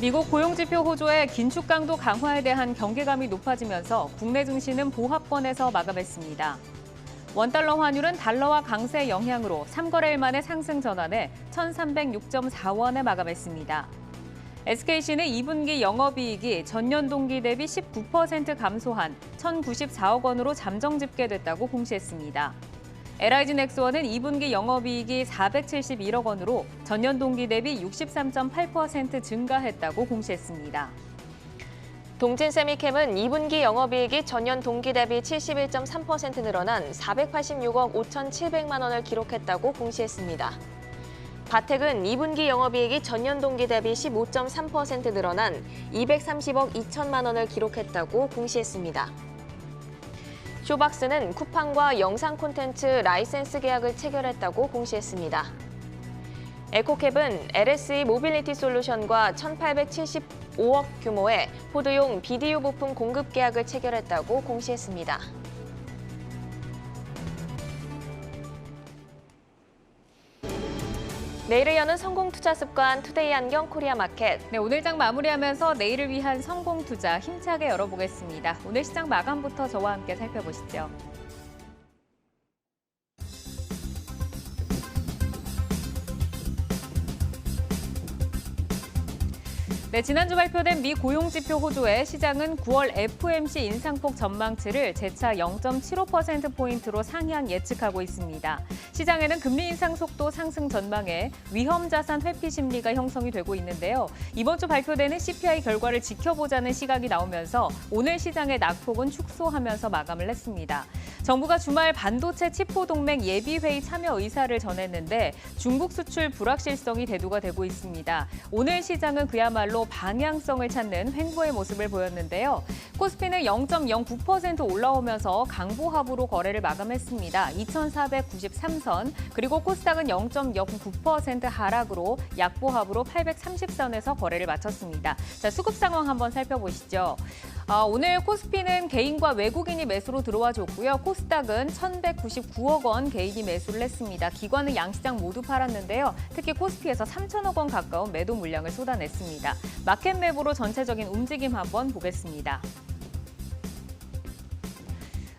미국 고용지표 호조의 긴축 강도 강화에 대한 경계감이 높아지면서 국내 증시는 보합권에서 마감했습니다. 원달러 환율은 달러와 강세 영향으로 3거래일 만에 상승 전환해 1,306.4원에 마감했습니다. SKC는 2분기 영업이익이 전년 동기 대비 19% 감소한 1,094억 원으로 잠정 집계됐다고 공시했습니다. LIG 넥스원은 2분기 영업이익이 471억 원으로 전년 동기 대비 63.8% 증가했다고 공시했습니다. 동진세미캠은 2분기 영업이익이 전년 동기 대비 71.3% 늘어난 486억 5,700만 원을 기록했다고 공시했습니다. 바텍은 2분기 영업이익이 전년 동기 대비 15.3% 늘어난 230억 2천만 원을 기록했다고 공시했습니다. 쇼박스는 쿠팡과 영상 콘텐츠 라이센스 계약을 체결했다고 공시했습니다. 에코캡은 LSE 모빌리티 솔루션과 1,875억 규모의 포드용 비디오 부품 공급 계약을 체결했다고 공시했습니다. 내일을 여는 성공투자습관 투데이 안경 코리아마켓. 네, 오늘 장 마무리하면서 내일을 위한 성공투자 힘차게 열어보겠습니다. 오늘 시장 마감부터 저와 함께 살펴보시죠. 네, 지난주 발표된 미 고용지표 호조에 시장은 9월 FOMC 인상폭 전망치를 재차 0.75%포인트로 상향 예측하고 있습니다. 시장에는 금리 인상 속도 상승 전망에 위험 자산 회피 심리가 형성이 되고 있는데요. 이번 주 발표되는 CPI 결과를 지켜보자는 시각이 나오면서 오늘 시장의 낙폭은 축소하면서 마감을 했습니다. 정부가 주말 반도체 치포 동맹 예비회의 참여 의사를 전했는데 중국 수출 불확실성이 대두가 되고 있습니다. 오늘 시장은 그야말로 방향성을 찾는 횡보의 모습을 보였는데요. 코스피는 0.09% 올라오면서 강보합으로 거래를 마감했습니다. 2,493선, 그리고 코스닥은 0.09% 하락으로 약보합으로 830선에서 거래를 마쳤습니다. 자, 수급 상황 한번 살펴보시죠. 오늘 코스피는 개인과 외국인이 매수로 들어와 줬고요. 코스닥은 1,199억 원 개인이 매수를 했습니다. 기관은 양시장 모두 팔았는데요. 특히 코스피에서 3천억 원 가까운 매도 물량을 쏟아냈습니다. 마켓맵으로 전체적인 움직임 한번 보겠습니다.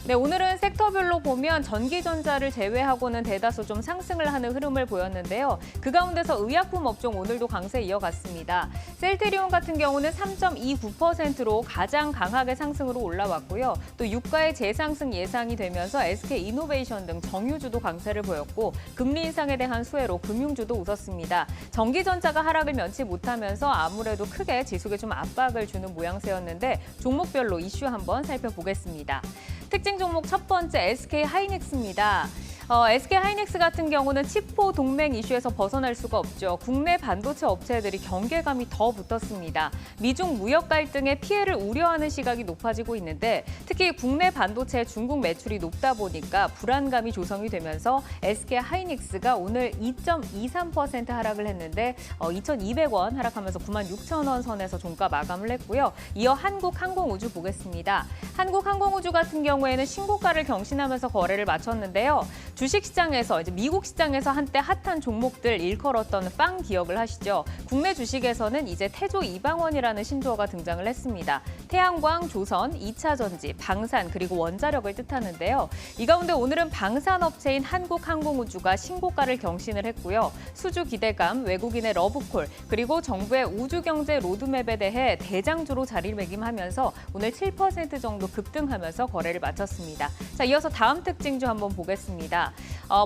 네, 오늘은 섹터별로 보면 전기전자를 제외하고는 대다수 좀 상승을 하는 흐름을 보였는데요. 그 가운데서 의약품 업종 오늘도 강세 이어갔습니다. 셀트리온 같은 경우는 3.29%로 가장 강하게 상승으로 올라왔고요. 또 유가의 재상승 예상이 되면서 SK이노베이션 등 정유주도 강세를 보였고 금리 인상에 대한 수혜로 금융주도 웃었습니다. 전기전자가 하락을 면치 못하면서 아무래도 크게 지수에 좀 압박을 주는 모양새였는데 종목별로 이슈 한번 살펴보겠습니다. 특징 종목 첫 번째 SK하이닉스입니다. SK하이닉스 같은 경우는 치포 동맹 이슈에서 벗어날 수가 없죠. 국내 반도체 업체들이 경계감이 더 붙었습니다. 미중 무역 갈등의 피해를 우려하는 시각이 높아지고 있는데 특히 국내 반도체 중국 매출이 높다 보니까 불안감이 조성이 되면서 SK하이닉스가 오늘 2.23% 하락을 했는데 2,200원 하락하면서 96,000원 선에서 종가 마감을 했고요. 이어 한국항공우주 보겠습니다. 한국항공우주 같은 경우에는 신고가를 경신하면서 거래를 마쳤는데요. 주식시장에서 미국 시장에서 한때 핫한 종목들 일컬었던 빵 기억을 하시죠. 국내 주식에서는 이제 태조 이방원이라는 신조어가 등장을 했습니다. 태양광, 조선, 2차전지, 방산 그리고 원자력을 뜻하는데요. 이 가운데 오늘은 방산업체인 한국항공우주가 신고가를 경신을 했고요. 수주 기대감, 외국인의 러브콜 그리고 정부의 우주경제 로드맵에 대해 대장주로 자리매김하면서 오늘 7% 정도 급등하면서 거래를 마쳤습니다. 자, 이어서 다음 특징주 한번 보겠습니다.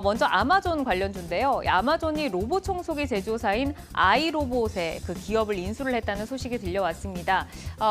먼저 아마존 관련주인데요. 아마존이 로봇 청소기 제조사인 아이로봇의 그 기업을 인수를 했다는 소식이 들려왔습니다.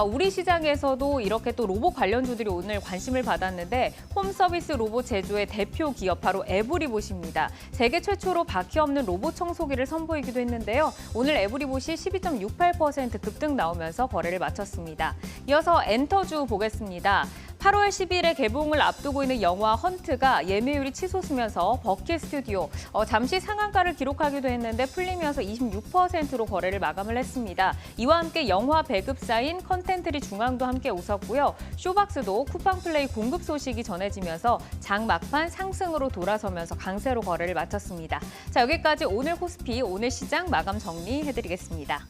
우리 시장에서도 이렇게 또 로봇 관련주들이 오늘 관심을 받았는데 홈서비스 로봇 제조의 대표 기업 바로 에브리봇입니다. 세계 최초로 바퀴 없는 로봇 청소기를 선보이기도 했는데요. 오늘 에브리봇이 12.68% 급등 나오면서 거래를 마쳤습니다. 이어서 엔터주 보겠습니다. 8월 10일에 개봉을 앞두고 있는 영화 헌트가 예매율이 치솟으면서 버킷 스튜디오 잠시 상한가를 기록하기도 했는데 풀리면서 26%로 거래를 마감을 했습니다. 이와 함께 영화 배급사인 컨텐트리 중앙도 함께 웃었고요. 쇼박스도 쿠팡 플레이 공급 소식이 전해지면서 장 막판 상승으로 돌아서면서 강세로 거래를 마쳤습니다. 자, 여기까지 오늘 코스피 오늘 시장 마감 정리해드리겠습니다.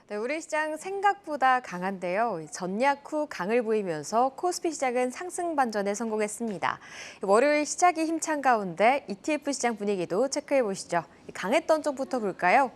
네, 우리 시장 생각보다 강한데요. 전약 후 강을 보이면서 코스피 시장은 상승 반전에 성공했습니다. 월요일 시작이 힘찬 가운데 ETF 시장 분위기도 체크해 보시죠. 강했던 쪽부터 볼까요?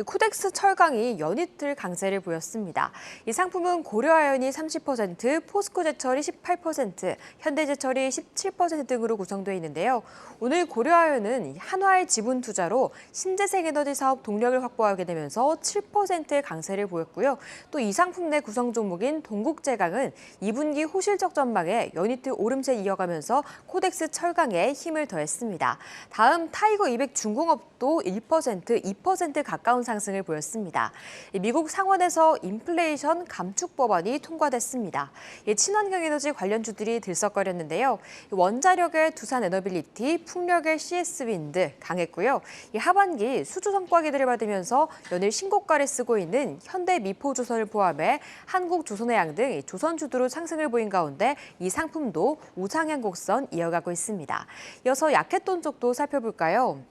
코덱스 철강이 연이틀 강세를 보였습니다. 이 상품은 고려아연이 30%, 포스코제철이 18%, 현대제철이 17% 등으로 구성되어 있는데요. 오늘 고려아연은 한화의 지분 투자로 신재생에너지 사업 동력을 확보하게 되면서 7%의 강세를 보였고요. 또 이 상품 내 구성 종목인 동국제강은 2분기 호실적 전망에 연이틀 오름세 이어가면서 코덱스 철강에 힘을 더했습니다. 다음 타이거 200 중공업도 1%, 2% 가까운 상승을 보였습니다. 미국 상원에서 인플레이션 감축 법안이 통과됐습니다. 친환경 에너지 관련주들이 들썩거렸는데요. 원자력의 두산에너빌리티, 풍력의 CS윈드 강했고요. 하반기 수주 성과 기대를 받으면서 연일 신고가를 쓰고 있는 현대미포조선을 포함해 한국조선해양 등 조선주들로 상승을 보인 가운데 이 상품도 우상향 곡선 이어가고 있습니다. 이어서 약했던 쪽도 살펴볼까요?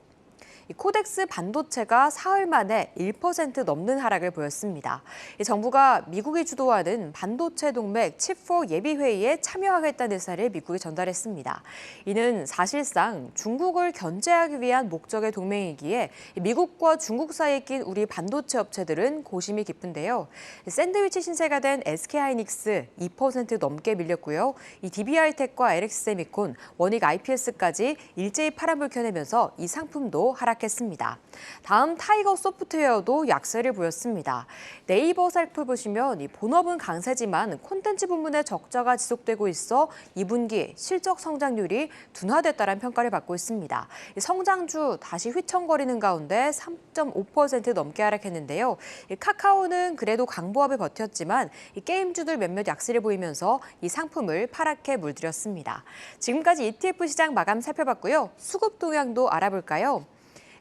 코덱스 반도체가 사흘 만에 1% 넘는 하락을 보였습니다. 정부가 미국이 주도하는 반도체 동맹 칩4 예비회의에 참여하겠다는 의사를 미국에 전달했습니다. 이는 사실상 중국을 견제하기 위한 목적의 동맹이기에 미국과 중국 사이에 낀 우리 반도체 업체들은 고심이 깊은데요. 샌드위치 신세가 된 SK하이닉스 2% 넘게 밀렸고요. 이 DB하이텍과 LX세미콘, 원익 IPS까지 일제히 파란불 켜내면서 이 상품도 하락했습니다. 다음 타이거 소프트웨어도 약세를 보였습니다. 네이버 살펴보시면 이 본업은 강세지만 콘텐츠 부문의 적자가 지속되고 있어 2분기 실적 성장률이 둔화됐다는 평가를 받고 있습니다. 성장주 다시 휘청거리는 가운데 3.5% 넘게 하락했는데요. 카카오는 그래도 강보합에 버텼지만 게임주들 몇몇 약세를 보이면서 이 상품을 파랗게 물들였습니다. 지금까지 ETF 시장 마감 살펴봤고요. 수급 동향도 알아볼까요?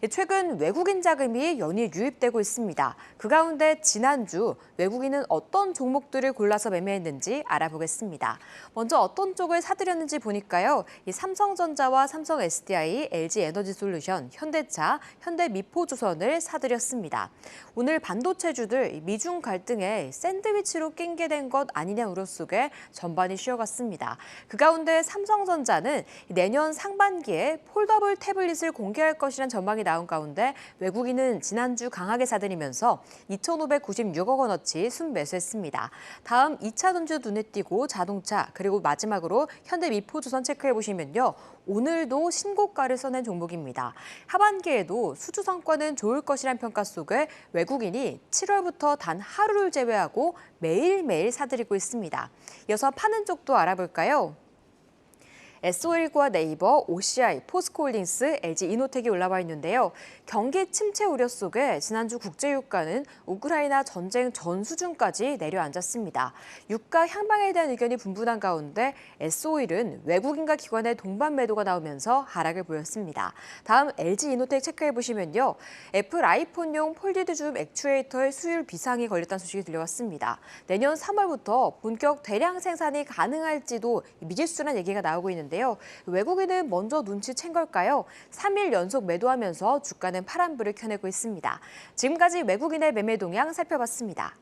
최근 외국인 자금이 연일 유입되고 있습니다. 그 가운데 지난주 외국인은 어떤 종목들을 골라서 매매했는지 알아보겠습니다. 먼저 어떤 쪽을 사들였는지 보니까요. 이 삼성전자와 삼성 SDI, LG 에너지솔루션, 현대차, 현대미포조선을 사들였습니다. 오늘 반도체주들 미중 갈등에 샌드위치로 낑게 된 것 아니냐 우려 속에 전반이 쉬어갔습니다. 그 가운데 삼성전자는 내년 상반기에 폴더블 태블릿을 공개할 것이란 전망이 나온 가운데 외국인은 지난주 강하게 사들이면서 2,596억 원어치 순매수했습니다. 다음 2차 전주 눈에 띄고 자동차 그리고 마지막으로 현대미포조선 체크해 보시면요. 오늘도 신고가를 써낸 종목입니다. 하반기에도 수주 성과는 좋을 것이란 평가 속에 외국인이 7월부터 단 하루를 제외하고 매일매일 사들이고 있습니다. 이어서 파는 쪽도 알아볼까요? S-오일과 네이버, OCI, 포스코홀딩스, LG이노텍이 올라와 있는데요. 경기 침체 우려 속에 지난주 국제유가는 우크라이나 전쟁 전 수준까지 내려앉았습니다. 유가 향방에 대한 의견이 분분한 가운데 S-오일은 외국인과 기관의 동반 매도가 나오면서 하락을 보였습니다. 다음 LG이노텍 체크해 보시면요. 애플 아이폰용 폴디드 줌 액추에이터의 수율 비상이 걸렸다는 소식이 들려왔습니다. 내년 3월부터 본격 대량 생산이 가능할지도 미지수란 얘기가 나오고 있는데 외국인은 먼저 눈치챈 걸까요? 3일 연속 매도하면서 주가는 파란불을 켜내고 있습니다. 지금까지 외국인의 매매 동향 살펴봤습니다.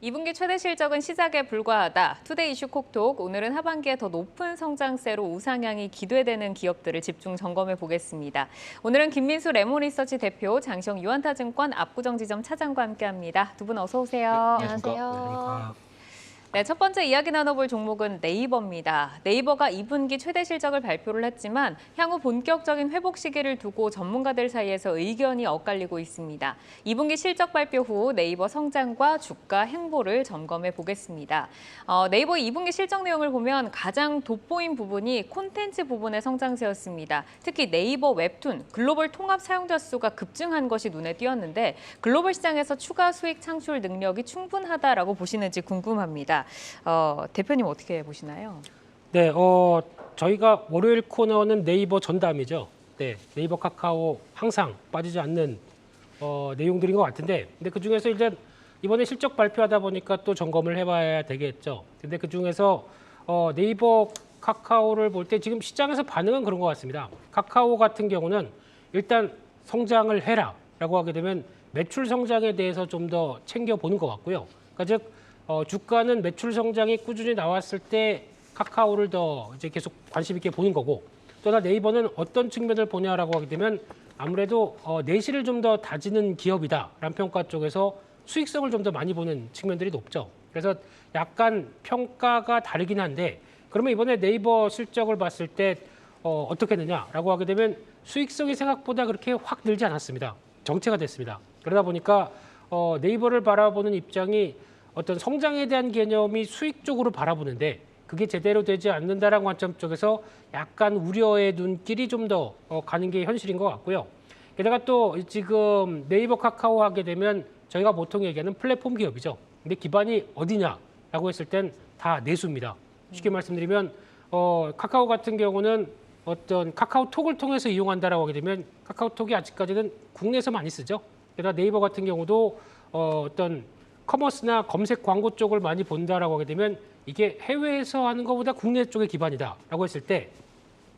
2분기 최대 실적은 시작에 불과하다. 투데이 이슈 콕톡. 오늘은 하반기에 더 높은 성장세로 우상향이 기대되는 기업들을 집중 점검해 보겠습니다. 오늘은 김민수 레몬리서치 대표, 장시영 유한타증권 압구정지점 차장과 함께합니다. 두 분 어서 오세요. 안녕하세요. 네, 첫 번째 이야기 나눠볼 종목은 네이버입니다. 네이버가 2분기 최대 실적을 발표를 했지만 향후 본격적인 회복 시기를 두고 전문가들 사이에서 의견이 엇갈리고 있습니다. 2분기 실적 발표 후 네이버 성장과 주가 행보를 점검해 보겠습니다. 네이버 2분기 실적 내용을 보면 가장 돋보인 부분이 콘텐츠 부분의 성장세였습니다. 특히 네이버 웹툰, 글로벌 통합 사용자 수가 급증한 것이 눈에 띄었는데 글로벌 시장에서 추가 수익 창출 능력이 충분하다라고 보시는지 궁금합니다. 대표님 어떻게 보시나요? 네, 저희가 월요일 코너는 네이버 전담이죠. 네, 네이버 카카오 항상 빠지지 않는 내용들인 것 같은데, 근데 그 중에서 일단 이번에 실적 발표하다 보니까 또 점검을 해봐야 되겠죠. 근데 그 중에서 네이버 카카오를 볼 때 지금 시장에서 반응은 그런 것 같습니다. 카카오 같은 경우는 일단 성장을 해라라고 하게 되면 매출 성장에 대해서 좀 더 챙겨보는 것 같고요. 그러니까 즉 주가는 매출 성장이 꾸준히 나왔을 때 카카오를 더 이제 계속 관심 있게 보는 거고, 또나 네이버는 어떤 측면을 보냐라고 하게 되면 아무래도 내실을 좀 더 다지는 기업이다라는 평가 쪽에서 수익성을 좀 더 많이 보는 측면들이 높죠. 그래서 약간 평가가 다르긴 한데, 그러면 이번에 네이버 실적을 봤을 때 어떻게 했느냐라고 하게 되면 수익성이 생각보다 그렇게 확 늘지 않았습니다. 정체가 됐습니다. 그러다 보니까 네이버를 바라보는 입장이 어떤 성장에 대한 개념이 수익 쪽으로 바라보는데 그게 제대로 되지 않는다라는 관점 쪽에서 약간 우려의 눈길이 좀 더 가는 게 현실인 것 같고요. 게다가 또 지금 네이버 카카오 하게 되면 저희가 보통 얘기하는 플랫폼 기업이죠. 근데 기반이 어디냐라고 했을 땐 다 내수입니다. 쉽게 말씀드리면 카카오 같은 경우는 어떤 카카오톡을 통해서 이용한다라고 하게 되면 카카오톡이 아직까지는 국내에서 많이 쓰죠. 게다가 네이버 같은 경우도 어떤 커머스나 검색 광고 쪽을 많이 본다라고 하게 되면 이게 해외에서 하는 것보다 국내 쪽의 기반이다라고 했을 때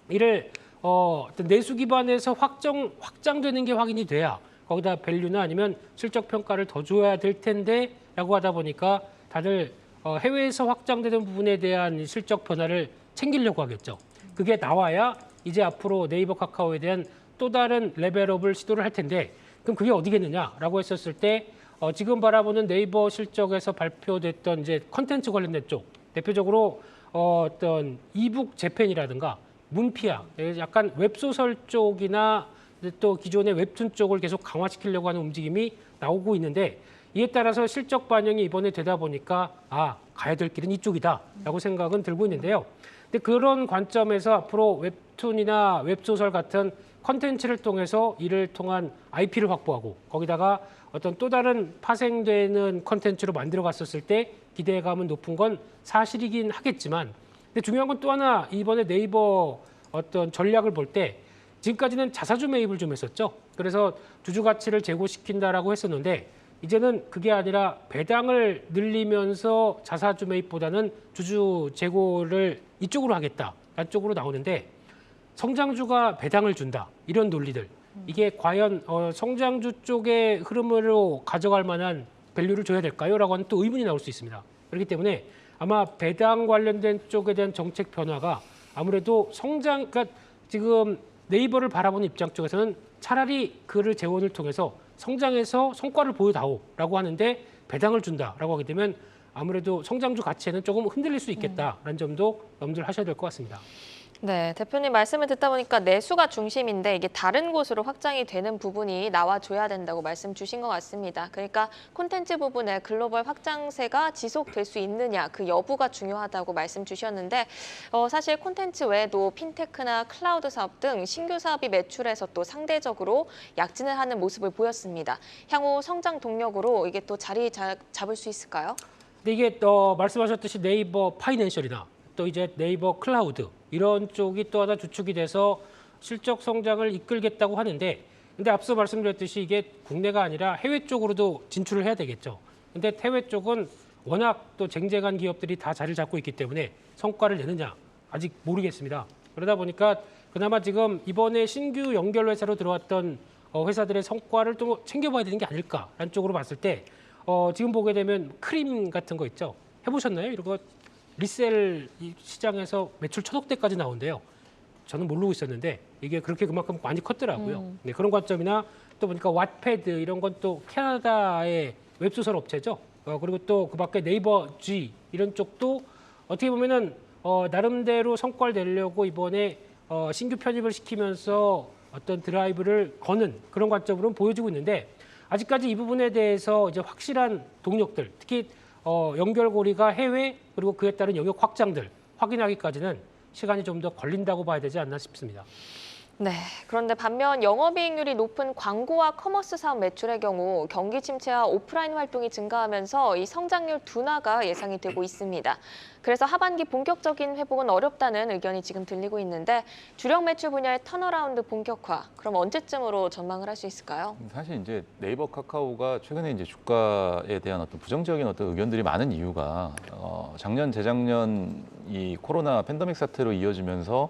이를 어떤 내수 기반에서 확장되는 게 확인이 돼야 거기다 밸류나 아니면 실적 평가를 더 줘야 될 텐데라고 하다 보니까 다들 해외에서 확장되는 부분에 대한 실적 변화를 챙기려고 하겠죠. 그게 나와야 이제 앞으로 네이버 카카오에 대한 또 다른 레벨업을 시도를 할 텐데 그럼 그게 어디겠느냐라고 했었을 때 지금 바라보는 네이버 실적에서 발표됐던 이제 컨텐츠 관련된 쪽, 대표적으로 어떤 이북 재팬이라든가 문피아, 약간 웹소설 쪽이나 또 기존의 웹툰 쪽을 계속 강화시키려고 하는 움직임이 나오고 있는데 이에 따라서 실적 반영이 이번에 되다 보니까 가야 될 길은 이쪽이다라고 생각은 들고 있는데요. 근데 그런 관점에서 앞으로 웹툰이나 웹소설 같은 컨텐츠를 통해서 이를 통한 IP를 확보하고 거기다가 어떤 또 다른 파생되는 컨텐츠로 만들어 갔었을 때 기대감은 높은 건 사실이긴 하겠지만 근데 중요한 건 또 하나 이번에 네이버 어떤 전략을 볼 때 지금까지는 자사주 매입을 좀 했었죠. 그래서 주주 가치를 제고시킨다라고 했었는데 이제는 그게 아니라 배당을 늘리면서 자사주 매입보다는 주주 제고를 이쪽으로 하겠다라는 쪽으로 나오는데 성장주가 배당을 준다 이런 논리들 이게 과연 성장주 쪽의 흐름으로 가져갈 만한 밸류를 줘야 될까요? 라고 하는 또 의문이 나올 수 있습니다. 그렇기 때문에 아마 배당 관련된 쪽에 대한 정책 변화가 아무래도 그러니까 지금 네이버를 바라보는 입장 쪽에서는 차라리 그를 재원을 통해서 성장해서 성과를 보여다오라고 하는데 배당을 준다라고 하게 되면 아무래도 성장주 가치에는 조금 흔들릴 수 있겠다라는 점도 염두를 하셔야 될 것 같습니다. 네, 대표님 말씀을 듣다 보니까 내수가 중심인데 이게 다른 곳으로 확장이 되는 부분이 나와줘야 된다고 말씀 주신 것 같습니다. 그러니까 콘텐츠 부분에 글로벌 확장세가 지속될 수 있느냐, 그 여부가 중요하다고 말씀 주셨는데 사실 콘텐츠 외에도 핀테크나 클라우드 사업 등 신규 사업이 매출에서 또 상대적으로 약진을 하는 모습을 보였습니다. 향후 성장 동력으로 이게 또 자리 잡을 수 있을까요? 근데 이게 말씀하셨듯이 네이버 파이낸셜이나 또 이제 네이버 클라우드 이런 쪽이 또 하나 주축이 돼서 실적 성장을 이끌겠다고 하는데 근데 앞서 말씀드렸듯이 이게 국내가 아니라 해외 쪽으로도 진출을 해야 되겠죠. 근데 해외 쪽은 워낙 또 쟁쟁한 기업들이 다 자리를 잡고 있기 때문에 성과를 내느냐 아직 모르겠습니다. 그러다 보니까 그나마 지금 이번에 신규 연결 회사로 들어왔던 회사들의 성과를 또 챙겨봐야 되는 게 아닐까라는 쪽으로 봤을 때 지금 보게 되면 크림 같은 거 있죠. 해보셨나요? 이런 거 리셀 시장에서 매출 1,000억대까지 나온대요. 저는 모르고 있었는데 이게 그렇게 그만큼 많이 컸더라고요. 네, 그런 관점이나 또 보니까 왓패드 이런 건 또 캐나다의 웹소설 업체죠. 그리고 또 그밖에 네이버 G 이런 쪽도 어떻게 보면은 나름대로 성과를 내려고 이번에 신규 편입을 시키면서 어떤 드라이브를 거는 그런 관점으로는 보여주고 있는데 아직까지 이 부분에 대해서 이제 확실한 동력들, 특히 연결고리가 해외 그리고 그에 따른 영역 확장들 확인하기까지는 시간이 좀 더 걸린다고 봐야 되지 않나 싶습니다. 네, 그런데 반면 영업이익률이 높은 광고와 커머스 사업 매출의 경우 경기 침체와 오프라인 활동이 증가하면서 이 성장률 둔화가 예상이 되고 있습니다. 그래서 하반기 본격적인 회복은 어렵다는 의견이 지금 들리고 있는데 주력 매출 분야의 턴어라운드 본격화, 그럼 언제쯤으로 전망을 할 수 있을까요? 사실 이제 네이버 카카오가 최근에 이제 주가에 대한 어떤 부정적인 어떤 의견들이 많은 이유가 작년, 재작년 이 코로나 팬데믹 사태로 이어지면서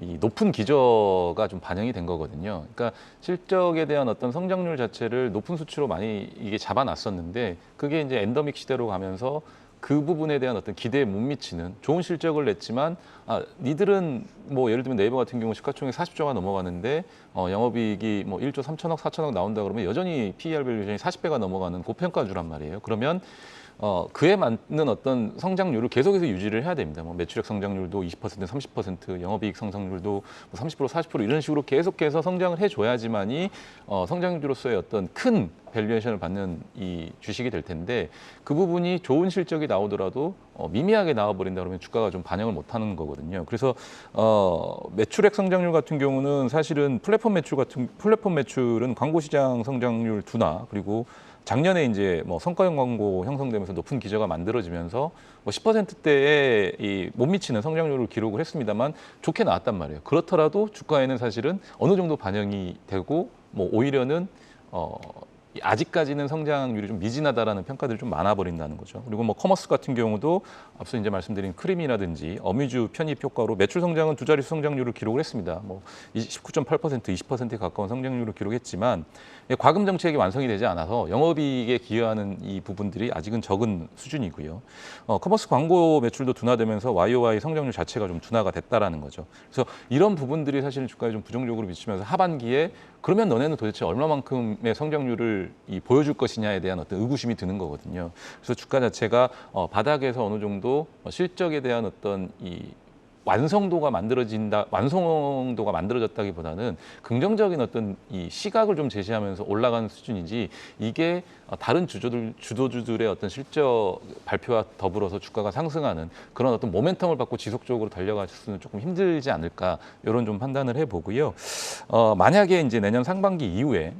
이 높은 기저가 좀 반영이 된 거거든요. 그러니까 실적에 대한 어떤 성장률 자체를 높은 수치로 많이 이게 잡아놨었는데 그게 이제 엔더믹 시대로 가면서 그 부분에 대한 어떤 기대에 못 미치는 좋은 실적을 냈지만 니들은 뭐 예를 들면 네이버 같은 경우 시가총액 40조가 넘어가는데 영업이익이 뭐 1조 3천억, 4천억 나온다 그러면 여전히 PER 밸류에이션이 40배가 넘어가는 고평가주란 말이에요. 그러면 그에 맞는 어떤 성장률을 계속해서 유지를 해야 됩니다. 뭐 매출액 성장률도 20%, 30%, 영업이익 성장률도 뭐 30%, 40% 이런 식으로 계속해서 성장을 해줘야지만이 성장주로서의 어떤 큰 밸류에이션을 받는 이 주식이 될 텐데 그 부분이 좋은 실적이 나오더라도 미미하게 나와버린다 그러면 주가가 좀 반영을 못하는 거거든요. 그래서 매출액 성장률 같은 경우는 사실은 플랫폼 매출은 광고 시장 성장률 둔화 그리고 작년에 이제 뭐 성과형 광고 형성되면서 높은 기저가 만들어지면서 뭐 10%대에 못 미치는 성장률을 기록을 했습니다만 좋게 나왔단 말이에요. 그렇더라도 주가에는 사실은 어느 정도 반영이 되고 뭐 오히려는 아직까지는 성장률이 좀 미진하다라는 평가들이 좀 많아버린다는 거죠. 그리고 뭐 커머스 같은 경우도 앞서 이제 말씀드린 크림이라든지 어뮤즈 편입 효과로 매출 성장은 두 자릿수 성장률을 기록을 했습니다. 뭐 19.8%, 20%에 가까운 성장률을 기록했지만 과금 정책이 완성이 되지 않아서 영업이익에 기여하는 이 부분들이 아직은 적은 수준이고요. 커머스 광고 매출도 둔화되면서 YOY 성장률 자체가 좀 둔화가 됐다라는 거죠. 그래서 이런 부분들이 사실은 주가에 좀 부정적으로 미치면서 하반기에 그러면 너네는 도대체 얼마만큼의 성장률을 보여줄 것이냐에 대한 어떤 의구심이 드는 거거든요. 그래서 주가 자체가 바닥에서 어느 정도 실적에 대한 어떤 이 완성도가 만들어졌다기보다는 긍정적인 어떤 이 시각을 좀 제시하면서 올라가는 수준이지 이게 다른 주도주들의 어떤 실적 발표와 더불어서 주가가 상승하는 그런 어떤 모멘텀을 받고 지속적으로 달려갈 수는 조금 힘들지 않을까 이런 좀 판단을 해보고요. 만약에 이제 내년 상반기 이후에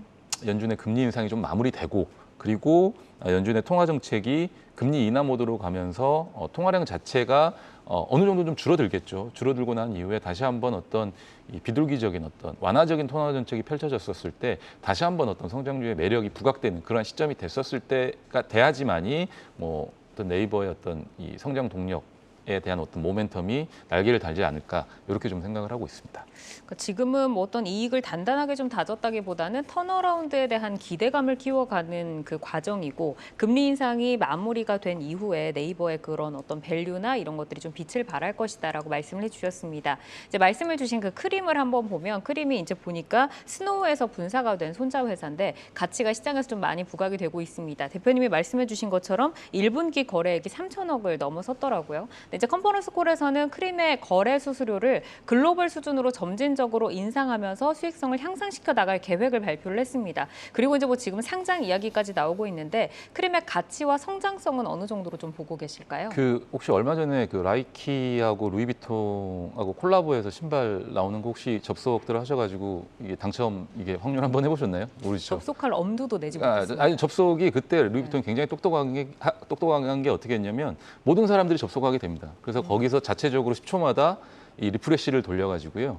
연준의 금리 인상이 좀 마무리되고 그리고 연준의 통화 정책이 금리 인하 모드로 가면서 통화량 자체가 어느 정도 좀 줄어들겠죠. 줄어들고 난 이후에 다시 한번 어떤 이 비둘기적인 어떤 완화적인 통화 정책이 펼쳐졌었을 때 다시 한번 어떤 성장률의 매력이 부각되는 그런 시점이 됐었을 때가 돼야지만이 뭐 어떤 네이버의 어떤 이 성장 동력에 대한 어떤 모멘텀이 날개를 달지 않을까 이렇게 좀 생각을 하고 있습니다. 그러니까 지금은 뭐 어떤 이익을 단단하게 좀 다졌다기보다는 턴어라운드에 대한 기대감을 키워가는 그 과정이고 금리 인상이 마무리가 된 이후에 네이버의 그런 어떤 밸류나 이런 것들이 좀 빛을 발할 것이다라고 말씀을 해주셨습니다. 이제 말씀을 주신 그 크림을 한번 보면 크림이 이제 보니까 스노우에서 분사가 된 손자 회사인데 가치가 시장에서 좀 많이 부각이 되고 있습니다. 대표님이 말씀해주신 것처럼 1분기 거래액이 3천억을 넘어섰더라고요. 근데 이제 컨퍼런스 콜에서는 크림의 거래 수수료를 글로벌 수준으로 점진적으로 인상하면서 수익성을 향상시켜 나갈 계획을 발표를 했습니다. 그리고 이제 뭐 지금 상장 이야기까지 나오고 있는데 크림의 가치와 성장성은 어느 정도로 좀 보고 계실까요? 그 혹시 얼마 전에 그 라이키하고 루이비통하고 콜라보해서 신발 나오는 거 혹시 접속들 하셔가지고 이게 당첨 이게 확률 한번 해보셨나요? 모르시죠? 접속할 엄두도 내지 못했습니다. 아니 접속이 그때 루이비통이 굉장히 똑똑한 게 어떻게 했냐면 모든 사람들이 접속하게 됩니다. 그래서 거기서 자체적으로 10초마다 이 리프레시를 돌려가지고요.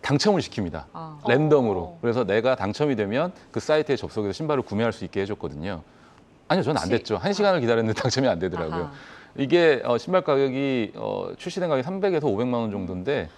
당첨을 시킵니다. 랜덤으로. 그래서 내가 당첨이 되면 그 사이트에 접속해서 신발을 구매할 수 있게 해줬거든요. 아니요, 저는 안 됐죠. 1시간을 기다렸는데 당첨이 안 되더라고요. 이게 신발 가격이 출시된 가격이 300에서 500만 원 정도인데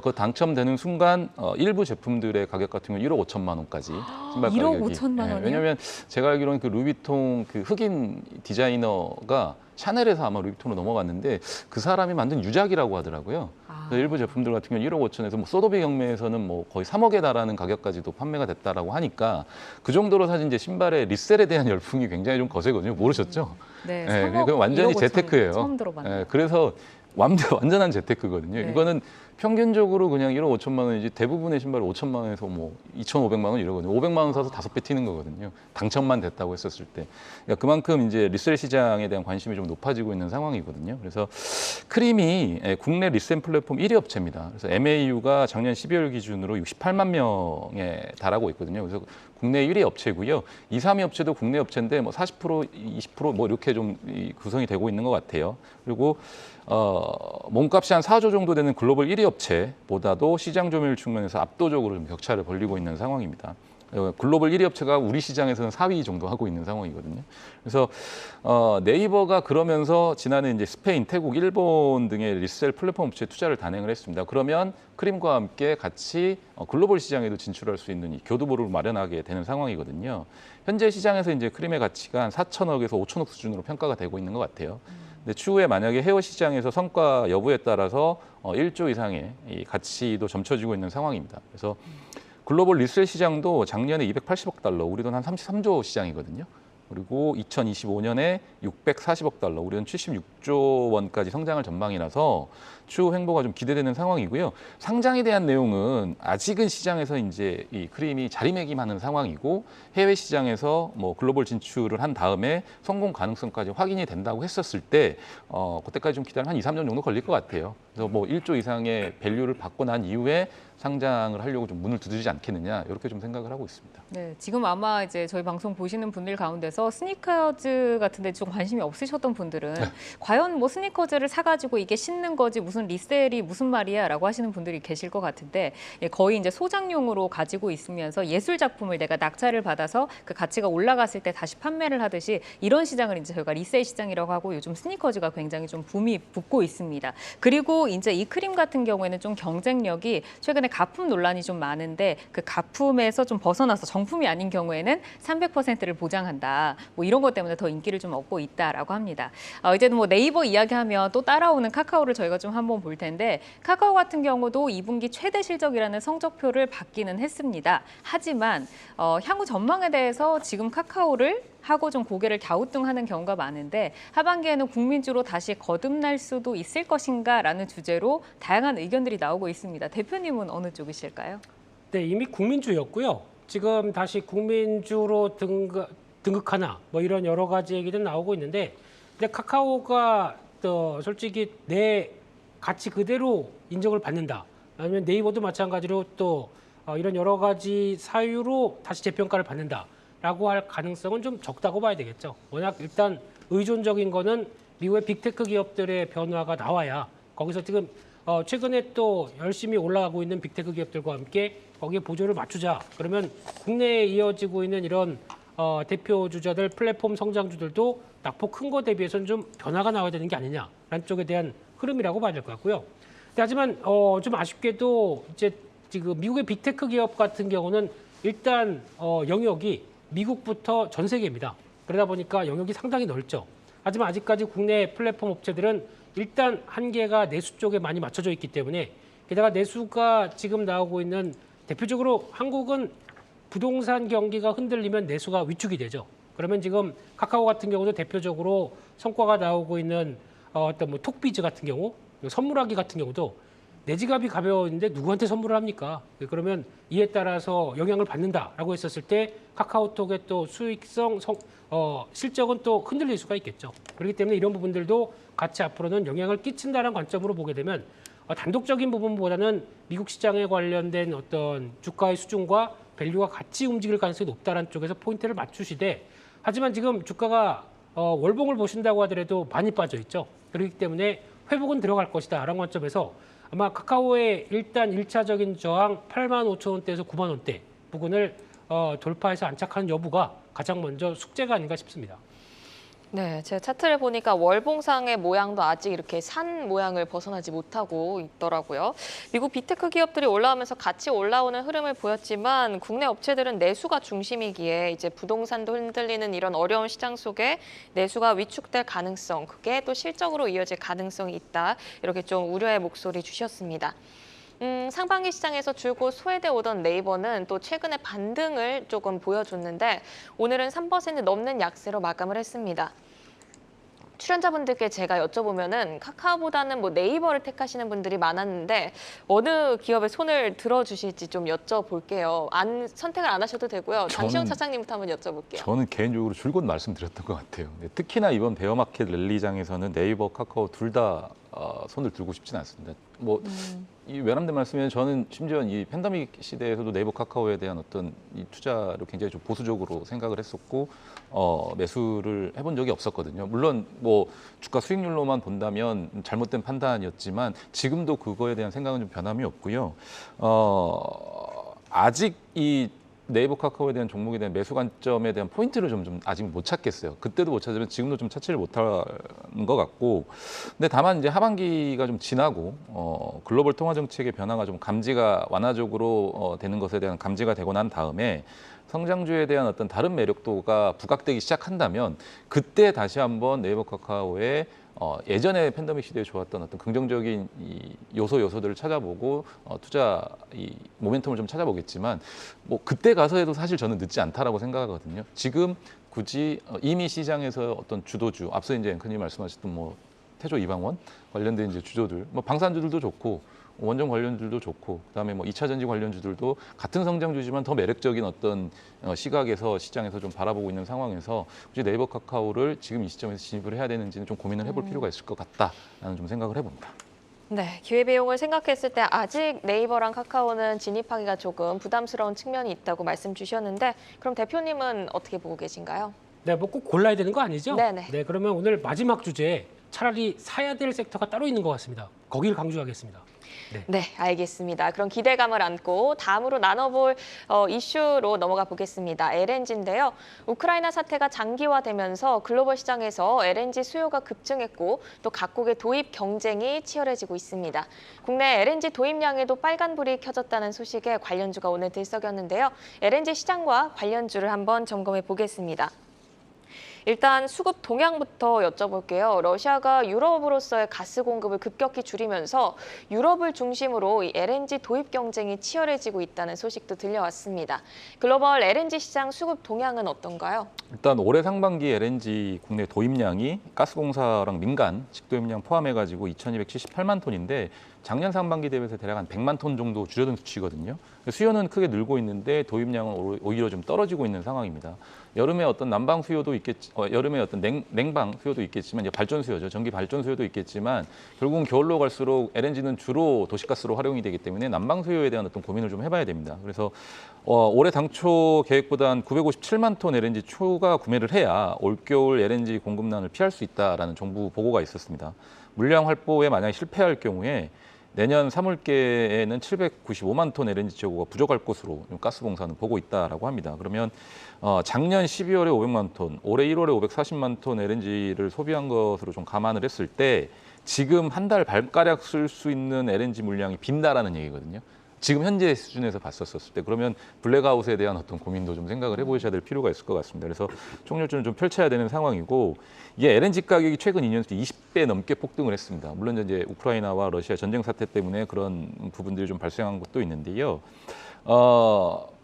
그 당첨되는 순간 일부 제품들의 가격 같은 경우 1억 5천만 원까지 신발 1억 가격이. 5천만 원이요? 왜냐하면 제가 알기로는 그 루이비통 그 흑인 디자이너가 샤넬에서 아마 루이비통으로 넘어갔는데 그 사람이 만든 유작이라고 하더라고요. 그래서 일부 제품들 같은 경우 1억 5천에서 뭐 소도비 경매에서는 뭐 거의 3억에 달하는 가격까지도 판매가 됐다라고 하니까 그 정도로 사실 이제 신발의 리셀에 대한 열풍이 굉장히 좀 거세거든요. 모르셨죠? 네, 네, 3억, 그건 완전히 1억 5천 재테크예요. 처음 들어봤네요. 네, 그래서 완전한 재테크거든요. 네. 이거는 평균적으로 그냥 1억 5천만 원이지 대부분의 신발이 5천만 원에서 뭐 2,500만 원 이러거든요. 500만 원 사서 5배 튀는 거거든요. 당첨만 됐다고 했었을 때. 그러니까 그만큼 이제 리셀 시장에 대한 관심이 좀 높아지고 있는 상황이거든요. 그래서 크림이 국내 리셀 플랫폼 1위 업체입니다. 그래서 MAU가 작년 12월 기준으로 68만 명에 달하고 있거든요. 그래서 국내 1위 업체고요. 2, 3위 업체도 국내 업체인데 뭐 40%, 20%뭐 이렇게 좀 구성이 되고 있는 것 같아요. 그리고 몸값이 한 4조 정도 되는 글로벌 1위 업체보다도 시장 점유율 측면에서 압도적으로 좀 격차를 벌리고 있는 상황입니다. 글로벌 1위 업체가 우리 시장에서는 4위 정도 하고 있는 상황이거든요. 그래서 네이버가 그러면서 지난해 이제 스페인, 태국, 일본 등의 리셀 플랫폼 업체에 투자를 단행을 했습니다. 그러면 크림과 함께 같이 글로벌 시장에도 진출할 수 있는 이 교두보를 마련하게 되는 상황이거든요. 현재 시장에서 이제 크림의 가치가 한 4천억에서 5천억 수준으로 평가가 되고 있는 것 같아요. 근데 추후에 만약에 헤어 시장에서 성과 여부에 따라서 1조 이상의 이 가치도 점쳐지고 있는 상황입니다. 그래서 글로벌 리셀 시장도 작년에 280억 달러, 우리 돈 한 33조 시장이거든요. 그리고 2025년에 640억 달러, 우리 돈 76조 원까지 성장할 전망이라서 추후 행보가 좀 기대되는 상황이고요. 상장에 대한 내용은 아직은 시장에서 이제 이 크림이 자리매김하는 상황이고 해외 시장에서 뭐 글로벌 진출을 한 다음에 성공 가능성까지 확인이 된다고 했었을 때 그때까지 좀 기다리면 한 2, 3년 정도 걸릴 것 같아요. 그래서 뭐 1조 이상의 밸류를 받고 난 이후에 상장을 하려고 좀 문을 두드리지 않겠느냐 이렇게 좀 생각을 하고 있습니다. 네, 지금 아마 이제 저희 방송 보시는 분들 가운데서 스니커즈 같은데 좀 관심이 없으셨던 분들은 과연 뭐 스니커즈를 사가지고 이게 신는 거지 무슨 리셀이 무슨 말이야라고 하시는 분들이 계실 것 같은데 거의 이제 소장용으로 가지고 있으면서 예술 작품을 내가 낙찰을 받아서 그 가치가 올라갔을 때 다시 판매를 하듯이 이런 시장을 이제 저희가 리셀 시장이라고 하고 요즘 스니커즈가 굉장히 좀 붐이 붙고 있습니다. 그리고 이제 이 크림 같은 경우에는 좀 경쟁력이 최근에 가품 논란이 좀 많은데 그 가품에서 좀 벗어나서 정품이 아닌 경우에는 300%를 보장한다. 뭐 이런 것 때문에 더 인기를 좀 얻고 있다라고 합니다. 이제는 뭐 네이버 이야기하면 또 따라오는 카카오를 저희가 좀 한번 볼 텐데 카카오 같은 경우도 2분기 최대 실적이라는 성적표를 받기는 했습니다. 하지만 향후 전망에 대해서 지금 카카오를 하고 좀 고개를 갸우뚱하는 경우가 많은데 하반기에는 국민주로 다시 거듭날 수도 있을 것인가라는 주제로 다양한 의견들이 나오고 있습니다. 대표님은 어느 쪽이실까요? 네, 이미 국민주였고요. 지금 다시 국민주로 등극하나 뭐 이런 여러 가지 얘기도 나오고 있는데 근데 카카오가 또 솔직히 내 가치 그대로 인정을 받는다. 아니면 네이버도 마찬가지로 또 이런 여러 가지 사유로 다시 재평가를 받는다. 라고 할 가능성은 좀 적다고 봐야 되겠죠. 워낙 일단 의존적인 거는 미국의 빅테크 기업들의 변화가 나와야 거기서 지금 최근에 또 열심히 올라가고 있는 빅테크 기업들과 함께 거기에 보조를 맞추자. 그러면 국내에 이어지고 있는 이런 대표 주자들, 플랫폼 성장주들도 낙폭 큰 거 대비해서는 좀 변화가 나와야 되는 게 아니냐라는 쪽에 대한 흐름이라고 봐야 될 것 같고요. 하지만 좀 아쉽게도 이제 지금 미국의 빅테크 기업 같은 경우는 일단 영역이 미국부터 전 세계입니다. 그러다 보니까 영역이 상당히 넓죠. 하지만 아직까지 국내 플랫폼 업체들은 일단 한계가 내수 쪽에 많이 맞춰져 있기 때문에 게다가 내수가 지금 나오고 있는 대표적으로 한국은 부동산 경기가 흔들리면 내수가 위축이 되죠. 그러면 지금 카카오 같은 경우도 대표적으로 성과가 나오고 있는 어떤 뭐 톡비즈 같은 경우, 선물하기 같은 경우도 내 지갑이 가벼운데 누구한테 선물을 합니까? 그러면 이에 따라서 영향을 받는다라고 했었을 때 카카오톡의 또 수익성, 실적은 또 흔들릴 수가 있겠죠. 그렇기 때문에 이런 부분들도 같이 앞으로는 영향을 끼친다는 관점으로 보게 되면 단독적인 부분보다는 미국 시장에 관련된 어떤 주가의 수준과 밸류가 같이 움직일 가능성이 높다는 쪽에서 포인트를 맞추시되 하지만 지금 주가가 월봉을 보신다고 하더라도 많이 빠져 있죠. 그렇기 때문에 회복은 들어갈 것이다라는 관점에서 아마 카카오의 일단 1차적인 저항 85,000원대에서 90,000원대 부근을 돌파해서 안착하는 여부가 가장 먼저 숙제가 아닌가 싶습니다. 네, 제 차트를 보니까 월봉상의 모양도 아직 이렇게 산 모양을 벗어나지 못하고 있더라고요. 미국 빅테크 기업들이 올라오면서 같이 올라오는 흐름을 보였지만 국내 업체들은 내수가 중심이기에 이제 부동산도 흔들리는 이런 어려운 시장 속에 내수가 위축될 가능성, 그게 또 실적으로 이어질 가능성이 있다. 이렇게 좀 우려의 목소리 주셨습니다. 상반기 시장에서 줄곧 소외돼 오던 네이버는 또 최근에 반등을 조금 보여줬는데 오늘은 3% 넘는 약세로 마감을 했습니다. 출연자분들께 제가 여쭤보면은 카카오보다는 뭐 네이버를 택하시는 분들이 많았는데 어느 기업에 손을 들어주실지 좀 여쭤볼게요. 선택을 안 하셔도 되고요. 장시영 차장님부터 한번 여쭤볼게요. 저는 개인적으로 줄곧 말씀드렸던 것 같아요. 네, 특히나 이번 베어마켓 랠리장에서는 네이버, 카카오 둘 다 손을 들고 싶지는 않습니다. 뭐 이 외람된 말씀이면 저는 심지어 이 팬데믹 시대에서도 네이버, 카카오에 대한 어떤 이 투자를 굉장히 좀 보수적으로 생각을 했었고 매수를 해본 적이 없었거든요. 물론 뭐 주가 수익률로만 본다면 잘못된 판단이었지만 지금도 그거에 대한 생각은 좀 변함이 없고요. 아직 이 네이버, 카카오에 대한 종목에 대한 매수 관점에 대한 포인트를 좀 아직 못 찾겠어요. 그때도 못 찾으면 지금도 좀 찾지를 못한 것 같고, 근데 다만 이제 하반기가 좀 지나고 글로벌 통화 정책의 변화가 좀 감지가 완화적으로 되는 것에 대한 감지가 되고 난 다음에 성장주에 대한 어떤 다른 매력도가 부각되기 시작한다면 그때 다시 한번 네이버, 카카오의 예전에 팬데믹 시대에 좋았던 어떤 긍정적인 이 요소들을 찾아보고 투자 이 모멘텀을 좀 찾아보겠지만 뭐 그때 가서해도 사실 저는 늦지 않다라고 생각하거든요. 지금 굳이 이미 시장에서 어떤 주도주, 앞서 이제 앵커님 말씀하셨던 뭐 태조 이방원 관련된 이제 주조들, 뭐 방산주들도 좋고 원전 관련주들도 좋고, 그다음에 뭐 2차 전지 관련주들도 같은 성장주지만 더 매력적인 어떤 시각에서 시장에서 좀 바라보고 있는 상황에서 굳이 네이버, 카카오를 지금 이 시점에서 진입을 해야 되는지는 좀 고민을 해볼 필요가 있을 것 같다라는 좀 생각을 해봅니다. 네, 기회비용을 생각했을 때 아직 네이버랑 카카오는 진입하기가 조금 부담스러운 측면이 있다고 말씀 주셨는데 그럼 대표님은 어떻게 보고 계신가요? 네, 뭐 꼭 골라야 되는 거 아니죠? 네네. 네, 그러면 오늘 마지막 주제 차라리 사야 될 섹터가 따로 있는 것 같습니다. 거기를 강조하겠습니다. 네, 알겠습니다. 그럼 기대감을 안고 다음으로 나눠볼 이슈로 넘어가 보겠습니다. LNG인데요. 우크라이나 사태가 장기화되면서 글로벌 시장에서 LNG 수요가 급증했고 또 각국의 도입 경쟁이 치열해지고 있습니다. 국내 LNG 도입량에도 빨간불이 켜졌다는 소식에 관련주가 오늘 들썩였는데요. LNG 시장과 관련주를 한번 점검해 보겠습니다. 일단 수급 동향부터 여쭤볼게요. 러시아가 유럽으로서의 가스 공급을 급격히 줄이면서 유럽을 중심으로 이 LNG 도입 경쟁이 치열해지고 있다는 소식도 들려왔습니다. 글로벌 LNG 시장 수급 동향은 어떤가요? 일단 올해 상반기 LNG 국내 도입량이 가스공사랑 민간 직도입량 포함해가지고 2,278만 톤인데 작년 상반기 대비해서 대략 한 100만 톤 정도 줄어든 수치거든요. 수요는 크게 늘고 있는데 도입량은 오히려 좀 떨어지고 있는 상황입니다. 여름에 어떤 난방 수요도 여름에 어떤 냉방 수요도 있겠지만 이제 발전 수요죠. 전기 발전 수요도 있겠지만 결국은 겨울로 갈수록 LNG는 주로 도시가스로 활용이 되기 때문에 난방 수요에 대한 어떤 고민을 좀 해봐야 됩니다. 그래서 올해 당초 계획보다 한 957만 톤 LNG 추가 구매를 해야 올겨울 LNG 공급난을 피할 수 있다라는 정부 보고가 있었습니다. 물량 확보에 만약에 실패할 경우에 내년 3월께에는 795만 톤 LNG 재고가 부족할 것으로 가스공사는 보고 있다라고 합니다. 그러면 작년 12월에 500만 톤, 올해 1월에 540만 ton LNG를 소비한 것으로 좀 감안을 했을 때 지금 한 달 반가량 쓸 수 있는 LNG 물량이 빈다라는 얘기거든요. 지금 현재 수준에서 봤었을 때 그러면 블랙아웃에 대한 어떤 고민도 좀 생각을 해보셔야 될 필요가 있을 것 같습니다. 그래서 총력전을 좀 펼쳐야 되는 상황이고 이게 LNG 가격이 최근 2년 새 20배 넘게 폭등을 했습니다. 물론 이제 우크라이나와 러시아 전쟁 사태 때문에 그런 부분들이 좀 발생한 것도 있는데요.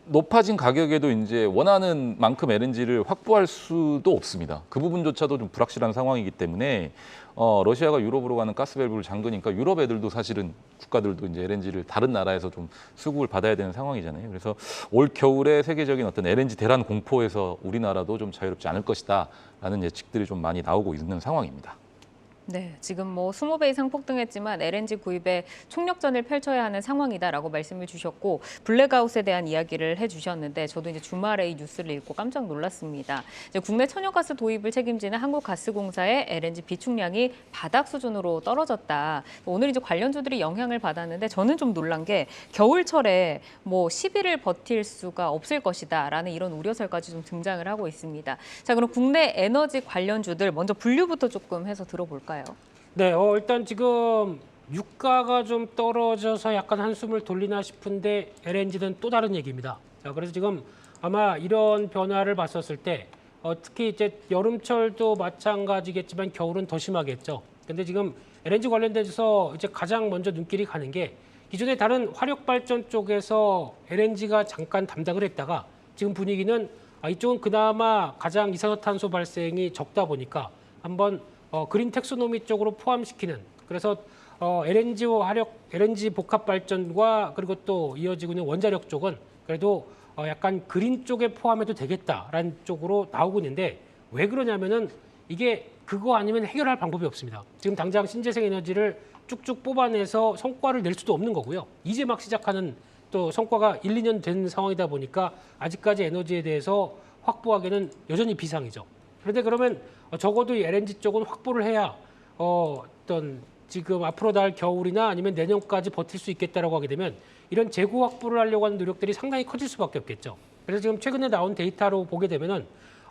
높아진 가격에도 이제 원하는 만큼 LNG를 확보할 수도 없습니다. 그 부분조차도 좀 불확실한 상황이기 때문에 러시아가 유럽으로 가는 가스 밸브를 잠그니까 유럽 애들도 사실은 국가들도 이제 LNG를 다른 나라에서 좀 수급을 받아야 되는 상황이잖아요. 그래서 올 겨울에 세계적인 어떤 LNG 대란 공포에서 우리나라도 좀 자유롭지 않을 것이다라는 예측들이 좀 많이 나오고 있는 상황입니다. 네, 지금 뭐 20배 이상 폭등했지만 LNG 구입에 총력전을 펼쳐야 하는 상황이다라고 말씀을 주셨고 블랙아웃에 대한 이야기를 해주셨는데 저도 이제 주말에 이 뉴스를 읽고 깜짝 놀랐습니다. 이제 국내 천연가스 도입을 책임지는 한국가스공사의 LNG 비축량이 바닥 수준으로 떨어졌다. 오늘 이제 관련주들이 영향을 받았는데 저는 좀 놀란 게 겨울철에 뭐 10일을 버틸 수가 없을 것이다라는 이런 우려설까지 좀 등장을 하고 있습니다. 자, 그럼 국내 에너지 관련주들 먼저 분류부터 조금 해서 들어볼까요? 네, 일단 지금 유가가 좀 떨어져서 약간 한숨을 돌리나 싶은데 LNG는 또 다른 얘기입니다. 자, 그래서 지금 아마 이런 변화를 봤었을 때 특히 이제 여름철도 마찬가지겠지만 겨울은 더 심하겠죠. 근데 지금 LNG 관련돼서 이제 가장 먼저 눈길이 가는 게 기존에 다른 화력 발전 쪽에서 LNG가 잠깐 담당을 했다가 지금 분위기는 이쪽은 그나마 가장 이산화탄소 발생이 적다 보니까 한번 그린 텍소노미 쪽으로 포함시키는, 그래서 LNG 복합 발전과 그리고 또 이어지고 있는 원자력 쪽은 그래도 약간 그린 쪽에 포함해도 되겠다라는 쪽으로 나오고 있는데, 왜 그러냐면은 이게 그거 아니면 해결할 방법이 없습니다. 지금 당장 신재생 에너지를 쭉쭉 뽑아내서 성과를 낼 수도 없는 거고요. 이제 막 시작하는 또 성과가 1, 2년 된 상황이다 보니까 아직까지 에너지에 대해서 확보하기는 여전히 비상이죠. 그런데 그러면 적어도 이 LNG 쪽은 확보를 해야 어떤 지금 앞으로 날 겨울이나 아니면 내년까지 버틸 수 있겠다라고 하게 되면 이런 재고 확보를 하려고 하는 노력들이 상당히 커질 수밖에 없겠죠. 그래서 지금 최근에 나온 데이터로 보게 되면은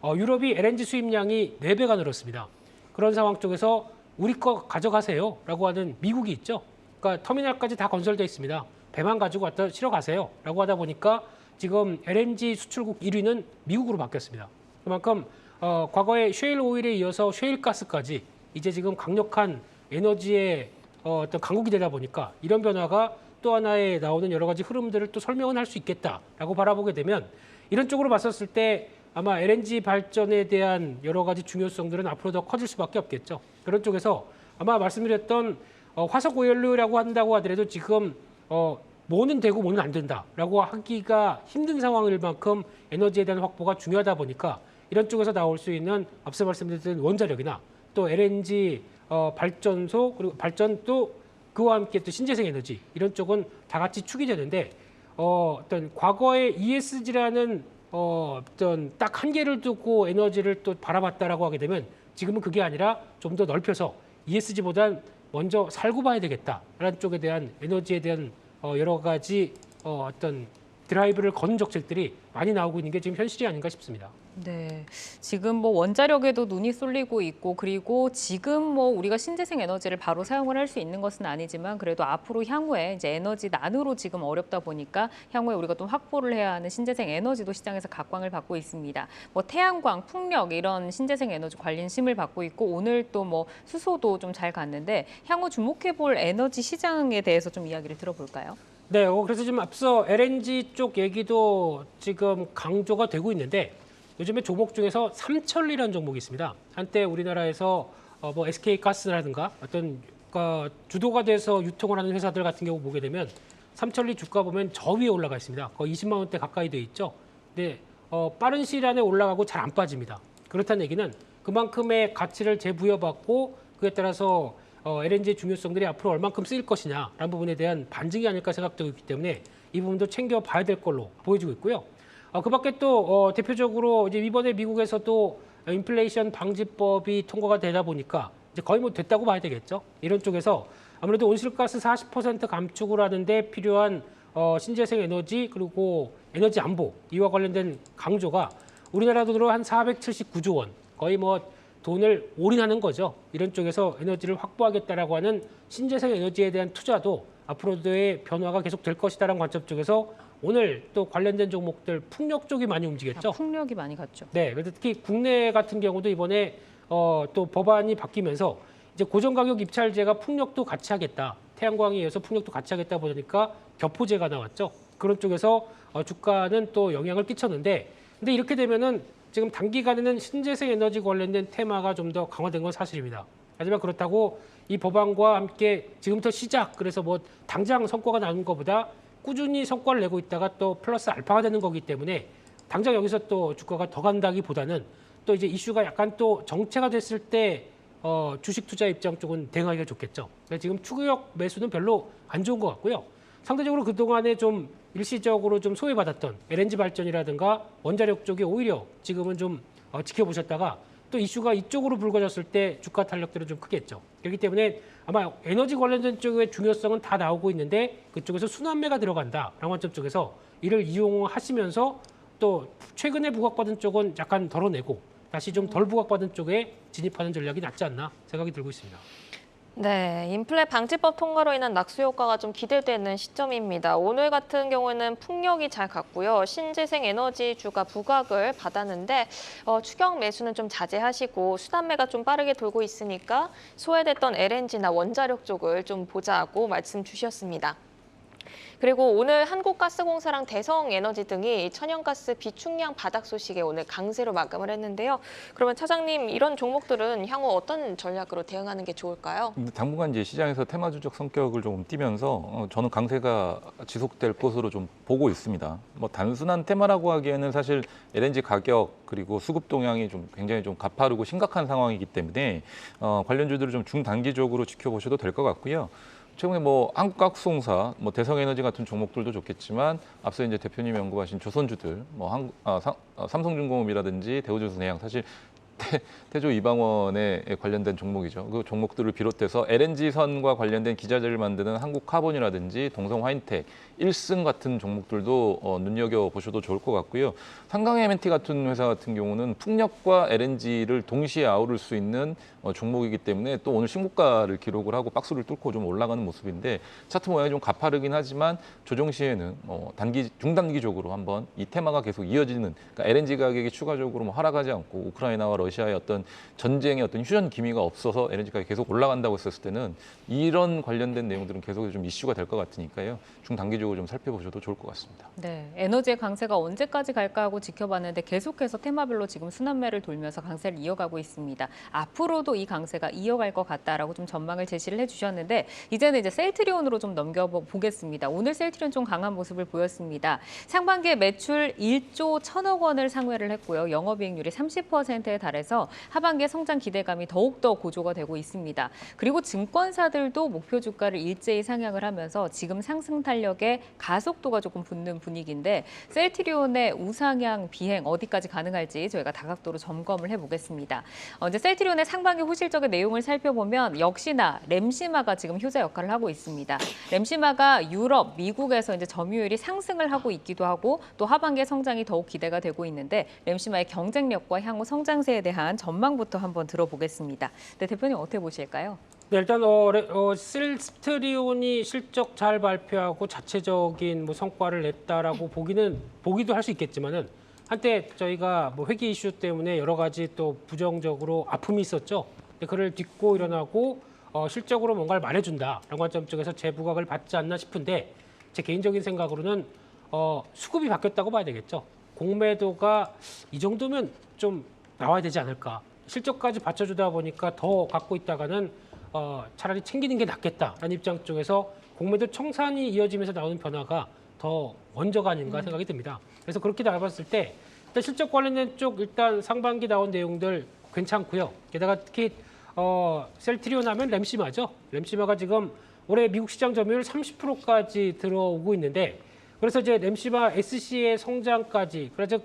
유럽이 LNG 수입량이 4배가 늘었습니다. 그런 상황 쪽에서 우리 거 가져가세요라고 하는 미국이 있죠. 그러니까 터미널까지 다 건설돼 있습니다. 배만 가지고 왔다 실어 가세요라고 하다 보니까 지금 LNG 수출국 1위는 미국으로 바뀌었습니다. 그만큼 과거에 셰일 오일에 이어서 셰일 가스까지 이제 지금 강력한 에너지의 어떤 강국이 되다 보니까 이런 변화가 또 하나의 나오는 여러 가지 흐름들을 또 설명은 할 수 있겠다라고 바라보게 되면 이런 쪽으로 봤었을 때 아마 LNG 발전에 대한 여러 가지 중요성들은 앞으로 더 커질 수밖에 없겠죠. 그런 쪽에서 아마 말씀드렸던 화석 오일류라고 한다고 하더라도 지금 뭐는 되고 뭐는 안 된다라고 하기가 힘든 상황일 만큼 에너지에 대한 확보가 중요하다 보니까 이런 쪽에서 나올 수 있는 앞서 말씀드렸던 원자력이나 또 LNG 발전소 그리고 발전 또 그와 함께 또 신재생 에너지 이런 쪽은 다 같이 축이 되는데 어떤 과거의 ESG라는 어떤 딱 한계를 두고 에너지를 또 바라봤다라고 하게 되면 지금은 그게 아니라 좀 더 넓혀서 ESG보단 먼저 살고 봐야 되겠다라는 쪽에 대한 에너지에 대한 여러 가지 어떤 드라이브를 거는 정책들이 많이 나오고 있는 게 지금 현실이 아닌가 싶습니다. 네, 지금 뭐 원자력에도 눈이 쏠리고 있고 그리고 지금 뭐 우리가 신재생 에너지를 바로 사용을 할 수 있는 것은 아니지만 그래도 앞으로 향후에 이제 에너지 난으로 지금 어렵다 보니까 향후에 우리가 또 확보를 해야 하는 신재생 에너지도 시장에서 각광을 받고 있습니다. 뭐 태양광, 풍력 이런 신재생 에너지 관심을 받고 있고 오늘 또 뭐 수소도 좀 잘 갔는데 향후 주목해볼 에너지 시장에 대해서 좀 이야기를 들어볼까요? 네, 그래서 지금 앞서 LNG 쪽 얘기도 지금 강조가 되고 있는데 요즘에 종목 중에서 삼천리라는 종목이 있습니다. 한때 우리나라에서 뭐 SK가스라든가 어떤 주도가 돼서 유통을 하는 회사들 같은 경우 보게 되면 삼천리 주가 보면 저 위에 올라가 있습니다. 거의 20만 원대 가까이 돼 있죠. 근데 빠른 시일 안에 올라가고 잘 안 빠집니다. 그렇다는 얘기는 그만큼의 가치를 재부여받고 그에 따라서 LNG의 중요성들이 앞으로 얼만큼 쓰일 것이냐라는 부분에 대한 반증이 아닐까 생각되고 있기 때문에 이 부분도 챙겨봐야 될 걸로 보여지고 있고요. 그 밖에 또 대표적으로 이제 이번에 미국에서도 인플레이션 방지법이 통과가 되다 보니까 이제 거의 뭐 됐다고 봐야 되겠죠. 이런 쪽에서 아무래도 온실가스 40% 감축을 하는데 필요한 신재생 에너지 그리고 에너지 안보 이와 관련된 강조가 우리나라 돈으로 한 479조 원 거의 뭐 돈을 올인하는 거죠. 이런 쪽에서 에너지를 확보하겠다라고 하는 신재생 에너지에 대한 투자도 앞으로도의 변화가 계속 될 것이다라는 관점 쪽에서 오늘 또 관련된 종목들 풍력 쪽이 많이 움직였죠. 풍력이 많이 갔죠. 네, 그래서 특히 국내 같은 경우도 이번에 또 법안이 바뀌면서 이제 고정가격 입찰제가 풍력도 같이 하겠다. 태양광에 이어서 풍력도 같이 하겠다 보니까 격포제가 나왔죠. 그런 쪽에서 주가는 또 영향을 끼쳤는데, 근데 이렇게 되면은 지금 단기간에는 신재생 에너지 관련된 테마가 좀 더 강화된 건 사실입니다. 하지만 그렇다고 이 법안과 함께 지금부터 시작, 그래서 뭐 당장 성과가 나는 것보다 꾸준히 성과를 내고 있다가 또 플러스 알파가 되는 거기 때문에 당장 여기서 또 주가가 더 간다기보다는 또 이제 이슈가 약간 또 정체가 됐을 때 주식 투자 입장 쪽은 대응하기가 좋겠죠. 그러니까 지금 추격 매수는 별로 안 좋은 것 같고요. 상대적으로 그동안에 좀 일시적으로 좀 소외받았던 LNG 발전이라든가 원자력 쪽이 오히려 지금은 좀 지켜보셨다가 또 이슈가 이쪽으로 불거졌을 때 주가 탄력들은 좀 크겠죠. 그렇기 때문에 아마 에너지 관련된 쪽의 중요성은 다 나오고 있는데 그쪽에서 순환매가 들어간다라는 관점 쪽에서 이를 이용하시면서 또 최근에 부각받은 쪽은 약간 덜어내고 다시 좀 덜 부각받은 쪽에 진입하는 전략이 낫지 않나 생각이 들고 있습니다. 네, 인플레 방지법 통과로 인한 낙수 효과가 좀 기대되는 시점입니다. 오늘 같은 경우에는 풍력이 잘 갔고요. 신재생 에너지주가 부각을 받았는데 추격 매수는 좀 자제하시고 수단매가 좀 빠르게 돌고 있으니까 소외됐던 LNG나 원자력 쪽을 좀 보자고 말씀 주셨습니다. 그리고 오늘 한국가스공사랑 대성에너지 등이 천연가스 비축량 바닥 소식에 오늘 강세로 마감을 했는데요. 그러면 차장님, 이런 종목들은 향후 어떤 전략으로 대응하는 게 좋을까요? 당분간 이제 시장에서 테마주적 성격을 조금 띠면서 저는 강세가 지속될 것으로 좀 보고 있습니다. 뭐 단순한 테마라고 하기에는 사실 LNG 가격 그리고 수급 동향이 좀 굉장히 좀 가파르고 심각한 상황이기 때문에 관련주들을 좀 중단기적으로 지켜보셔도 될 것 같고요. 최근에 뭐 한국가스공사, 뭐 대성에너지 같은 종목들도 좋겠지만 앞서 이제 대표님이 언급하신 조선주들, 뭐 삼성중공업이라든지 대우조선해양 사실 태조 이방원에 관련된 종목이죠. 그 종목들을 비롯해서 LNG선과 관련된 기자재를 만드는 한국카본이라든지 동성화인텍, 일승 같은 종목들도 눈여겨보셔도 좋을 것 같고요. 상강 M&T 같은 회사 같은 경우는 풍력과 LNG를 동시에 아우를 수 있는 종목이기 때문에 또 오늘 신고가를 기록을 하고 박스를 뚫고 좀 올라가는 모습인데 차트 모양이 좀 가파르긴 하지만 조정 시에는 중단기적으로 한번 이 테마가 계속 이어지는, 그러니까 LNG 가격이 추가적으로 뭐 하락하지 않고 우크라이나와 러시아의 어떤 전쟁의 어떤 휴전 기미가 없어서 LNG 가격이 계속 올라간다고 했었을 때는 이런 관련된 내용들은 계속 좀 이슈가 될 것 같으니까요. 중단기적으로 좀 살펴보셔도 좋을 것 같습니다. 네, 에너지의 강세가 언제까지 갈까 하고 지켜봤는데 계속해서 테마별로 지금 순환매를 돌면서 강세를 이어가고 있습니다. 앞으로도 이 강세가 이어갈 것 같다라고 좀 전망을 제시를 해주셨는데 이제는 이제 셀트리온으로 좀 넘겨보겠습니다. 오늘 셀트리온 좀 강한 모습을 보였습니다. 상반기에 매출 1조 1천억 원을 상회를 했고요. 영업이익률이 30%에 달해서 하반기에 성장 기대감이 더욱더 고조가 되고 있습니다. 그리고 증권사들도 목표 주가를 일제히 상향을 하면서 지금 상승 탄력에 가속도가 조금 붙는 분위기인데 셀트리온의 우상향 비행 어디까지 가능할지 저희가 다각도로 점검을 해보겠습니다. 이제 셀트리온의 상반기 호실적인 내용을 살펴보면 역시나 램시마가 지금 효자 역할을 하고 있습니다. 램시마가 유럽, 미국에서 이제 점유율이 상승을 하고 있기도 하고 또 하반기에 성장이 더욱 기대가 되고 있는데 램시마의 경쟁력과 향후 성장세에 대한 전망부터 한번 들어보겠습니다. 네, 대표님 어떻게 보실까요? 네, 일단 셀트리온이 실적 잘 발표하고 자체적인 뭐 성과를 냈다라고 보기도 할 수 있겠지만은 한때 저희가 뭐 회계 이슈 때문에 여러 가지 또 부정적으로 아픔이 있었죠. 그를 딛고 일어나고 실적으로 뭔가를 말해준다라는 관점 쪽에서 재부각을 받지 않나 싶은데 제 개인적인 생각으로는 수급이 바뀌었다고 봐야 되겠죠. 공매도가 이 정도면 좀 나와야 되지 않을까. 실적까지 받쳐주다 보니까 더 갖고 있다가는 차라리 챙기는 게 낫겠다라는 입장 쪽에서 공매도 청산이 이어지면서 나오는 변화가 더 먼저가 아닌가 생각이 듭니다. 그래서 그렇게 나와봤을 때 일단 실적 관련된 쪽 일단 상반기 나온 내용들 괜찮고요. 게다가 특히 셀트리온 하면 램시마죠. 램시마가 지금 올해 미국 시장 점유율 30%까지 들어오고 있는데 그래서 이제 램시마 SC의 성장까지 그래서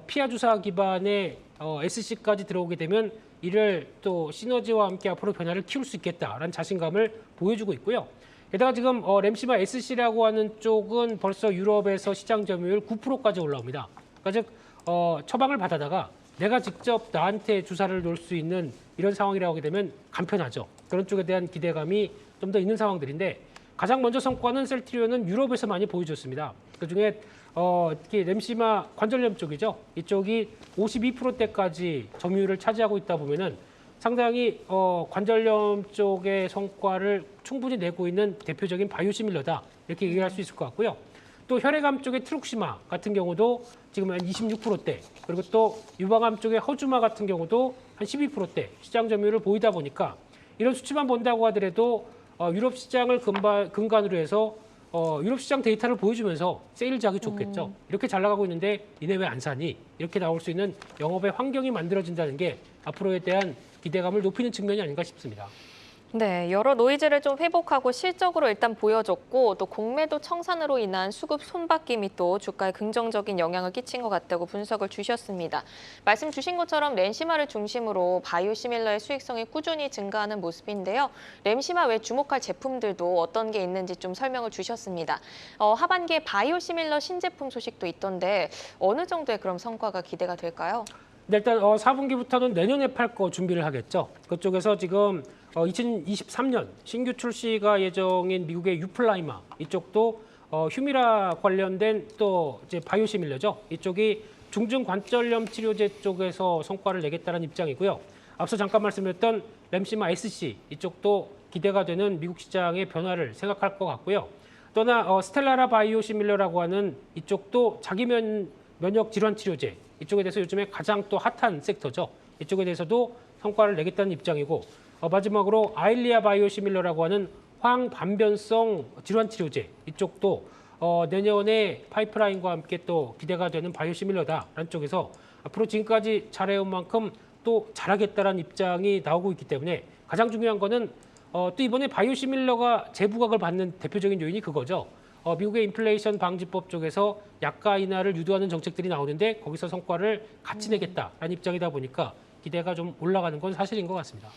피하 주사 기반의 SC까지 들어오게 되면 이를 또 시너지와 함께 앞으로 변화를 키울 수 있겠다라는 자신감을 보여주고 있고요. 게다가 지금 램시마 SC라고 하는 쪽은 벌써 유럽에서 시장 점유율 9%까지 올라옵니다. 그러니까 즉 처방을 받아다가 내가 직접 나한테 주사를 놓을 수 있는 이런 상황이라고 하게 되면 간편하죠. 그런 쪽에 대한 기대감이 좀 더 있는 상황들인데 가장 먼저 성과는 셀트리온은 유럽에서 많이 보여줬습니다. 그중에 특히 램시마 관절염 쪽이죠. 이쪽이 52%대까지 점유율을 차지하고 있다 보면은 상당히 관절염 쪽의 성과를 충분히 내고 있는 대표적인 바이오시밀러다 이렇게 얘기할 수 있을 것 같고요. 또 혈액암 쪽의 트룩시마 같은 경우도 지금 한 26%대 그리고 또 유방암 쪽의 허주마 같은 경우도 한 12%대 시장 점유율을 보이다 보니까 이런 수치만 본다고 하더라도 유럽 시장을 근간으로 해서 유럽 시장 데이터를 보여주면서 세일즈하기 좋겠죠. 이렇게 잘 나가고 있는데 니네 왜 안 사니? 이렇게 나올 수 있는 영업의 환경이 만들어진다는 게 앞으로에 대한 기대감을 높이는 측면이 아닌가 싶습니다. 네, 여러 노이즈를 좀 회복하고 실적으로 일단 보여줬고 또 공매도 청산으로 인한 수급 손바뀜이 또 주가에 긍정적인 영향을 끼친 것 같다고 분석을 주셨습니다. 말씀 주신 것처럼 램시마를 중심으로 바이오시밀러의 수익성이 꾸준히 증가하는 모습인데요. 램시마 외 주목할 제품들도 어떤 게 있는지 좀 설명을 주셨습니다. 하반기에 바이오시밀러 신제품 소식도 있던데 어느 정도의 그럼 성과가 기대가 될까요? 네, 일단 4분기부터는 내년에 팔 거 준비를 하겠죠. 그쪽에서 지금 2023년 신규 출시가 예정인 미국의 유플라이마 이쪽도 휴미라 관련된 또 이제 바이오시밀러죠. 이쪽이 중증 관절염 치료제 쪽에서 성과를 내겠다는 입장이고요. 앞서 잠깐 말씀드렸던 램시마 SC 이쪽도 기대가 되는 미국 시장의 변화를 생각할 것 같고요. 또나 스텔라라 바이오시밀러라고 하는 이쪽도 자기 면역 질환 치료제 이쪽에 대해서 요즘에 가장 또 핫한 섹터죠. 이쪽에 대해서도 성과를 내겠다는 입장이고 마지막으로 아일리아 바이오시밀러라고 하는 황반변성 질환 치료제 이쪽도 내년에 파이프라인과 함께 또 기대가 되는 바이오시밀러다라는 쪽에서 앞으로 지금까지 잘해온 만큼 또 잘하겠다라는 입장이 나오고 있기 때문에 가장 중요한 거는 또 이번에 바이오시밀러가 재부각을 받는 대표적인 요인이 그거죠. 미국의 인플레이션 방지법 쪽에서 약가 인하를 유도하는 정책들이 나오는데 거기서 성과를 같이 내겠다라는 입장이다 보니까 기대가 좀 올라가는 건 사실인 것 같습니다.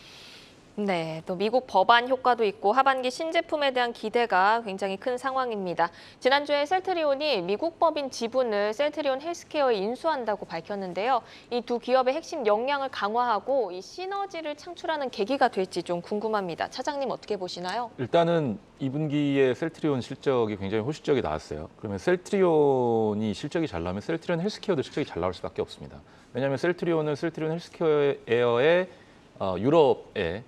네, 또 미국 법안 효과도 있고 하반기 신제품에 대한 기대가 굉장히 큰 상황입니다. 지난주에 셀트리온이 미국 법인 지분을 셀트리온 헬스케어에 인수한다고 밝혔는데요. 이 두 기업의 핵심 역량을 강화하고 이 시너지를 창출하는 계기가 될지 좀 궁금합니다. 차장님 어떻게 보시나요? 일단은 2분기에 셀트리온 실적이 굉장히 호실적이 나왔어요. 그러면 셀트리온이 실적이 잘 나오면 셀트리온 헬스케어도 실적이 잘 나올 수밖에 없습니다. 왜냐하면 셀트리온 헬스케어의 유럽에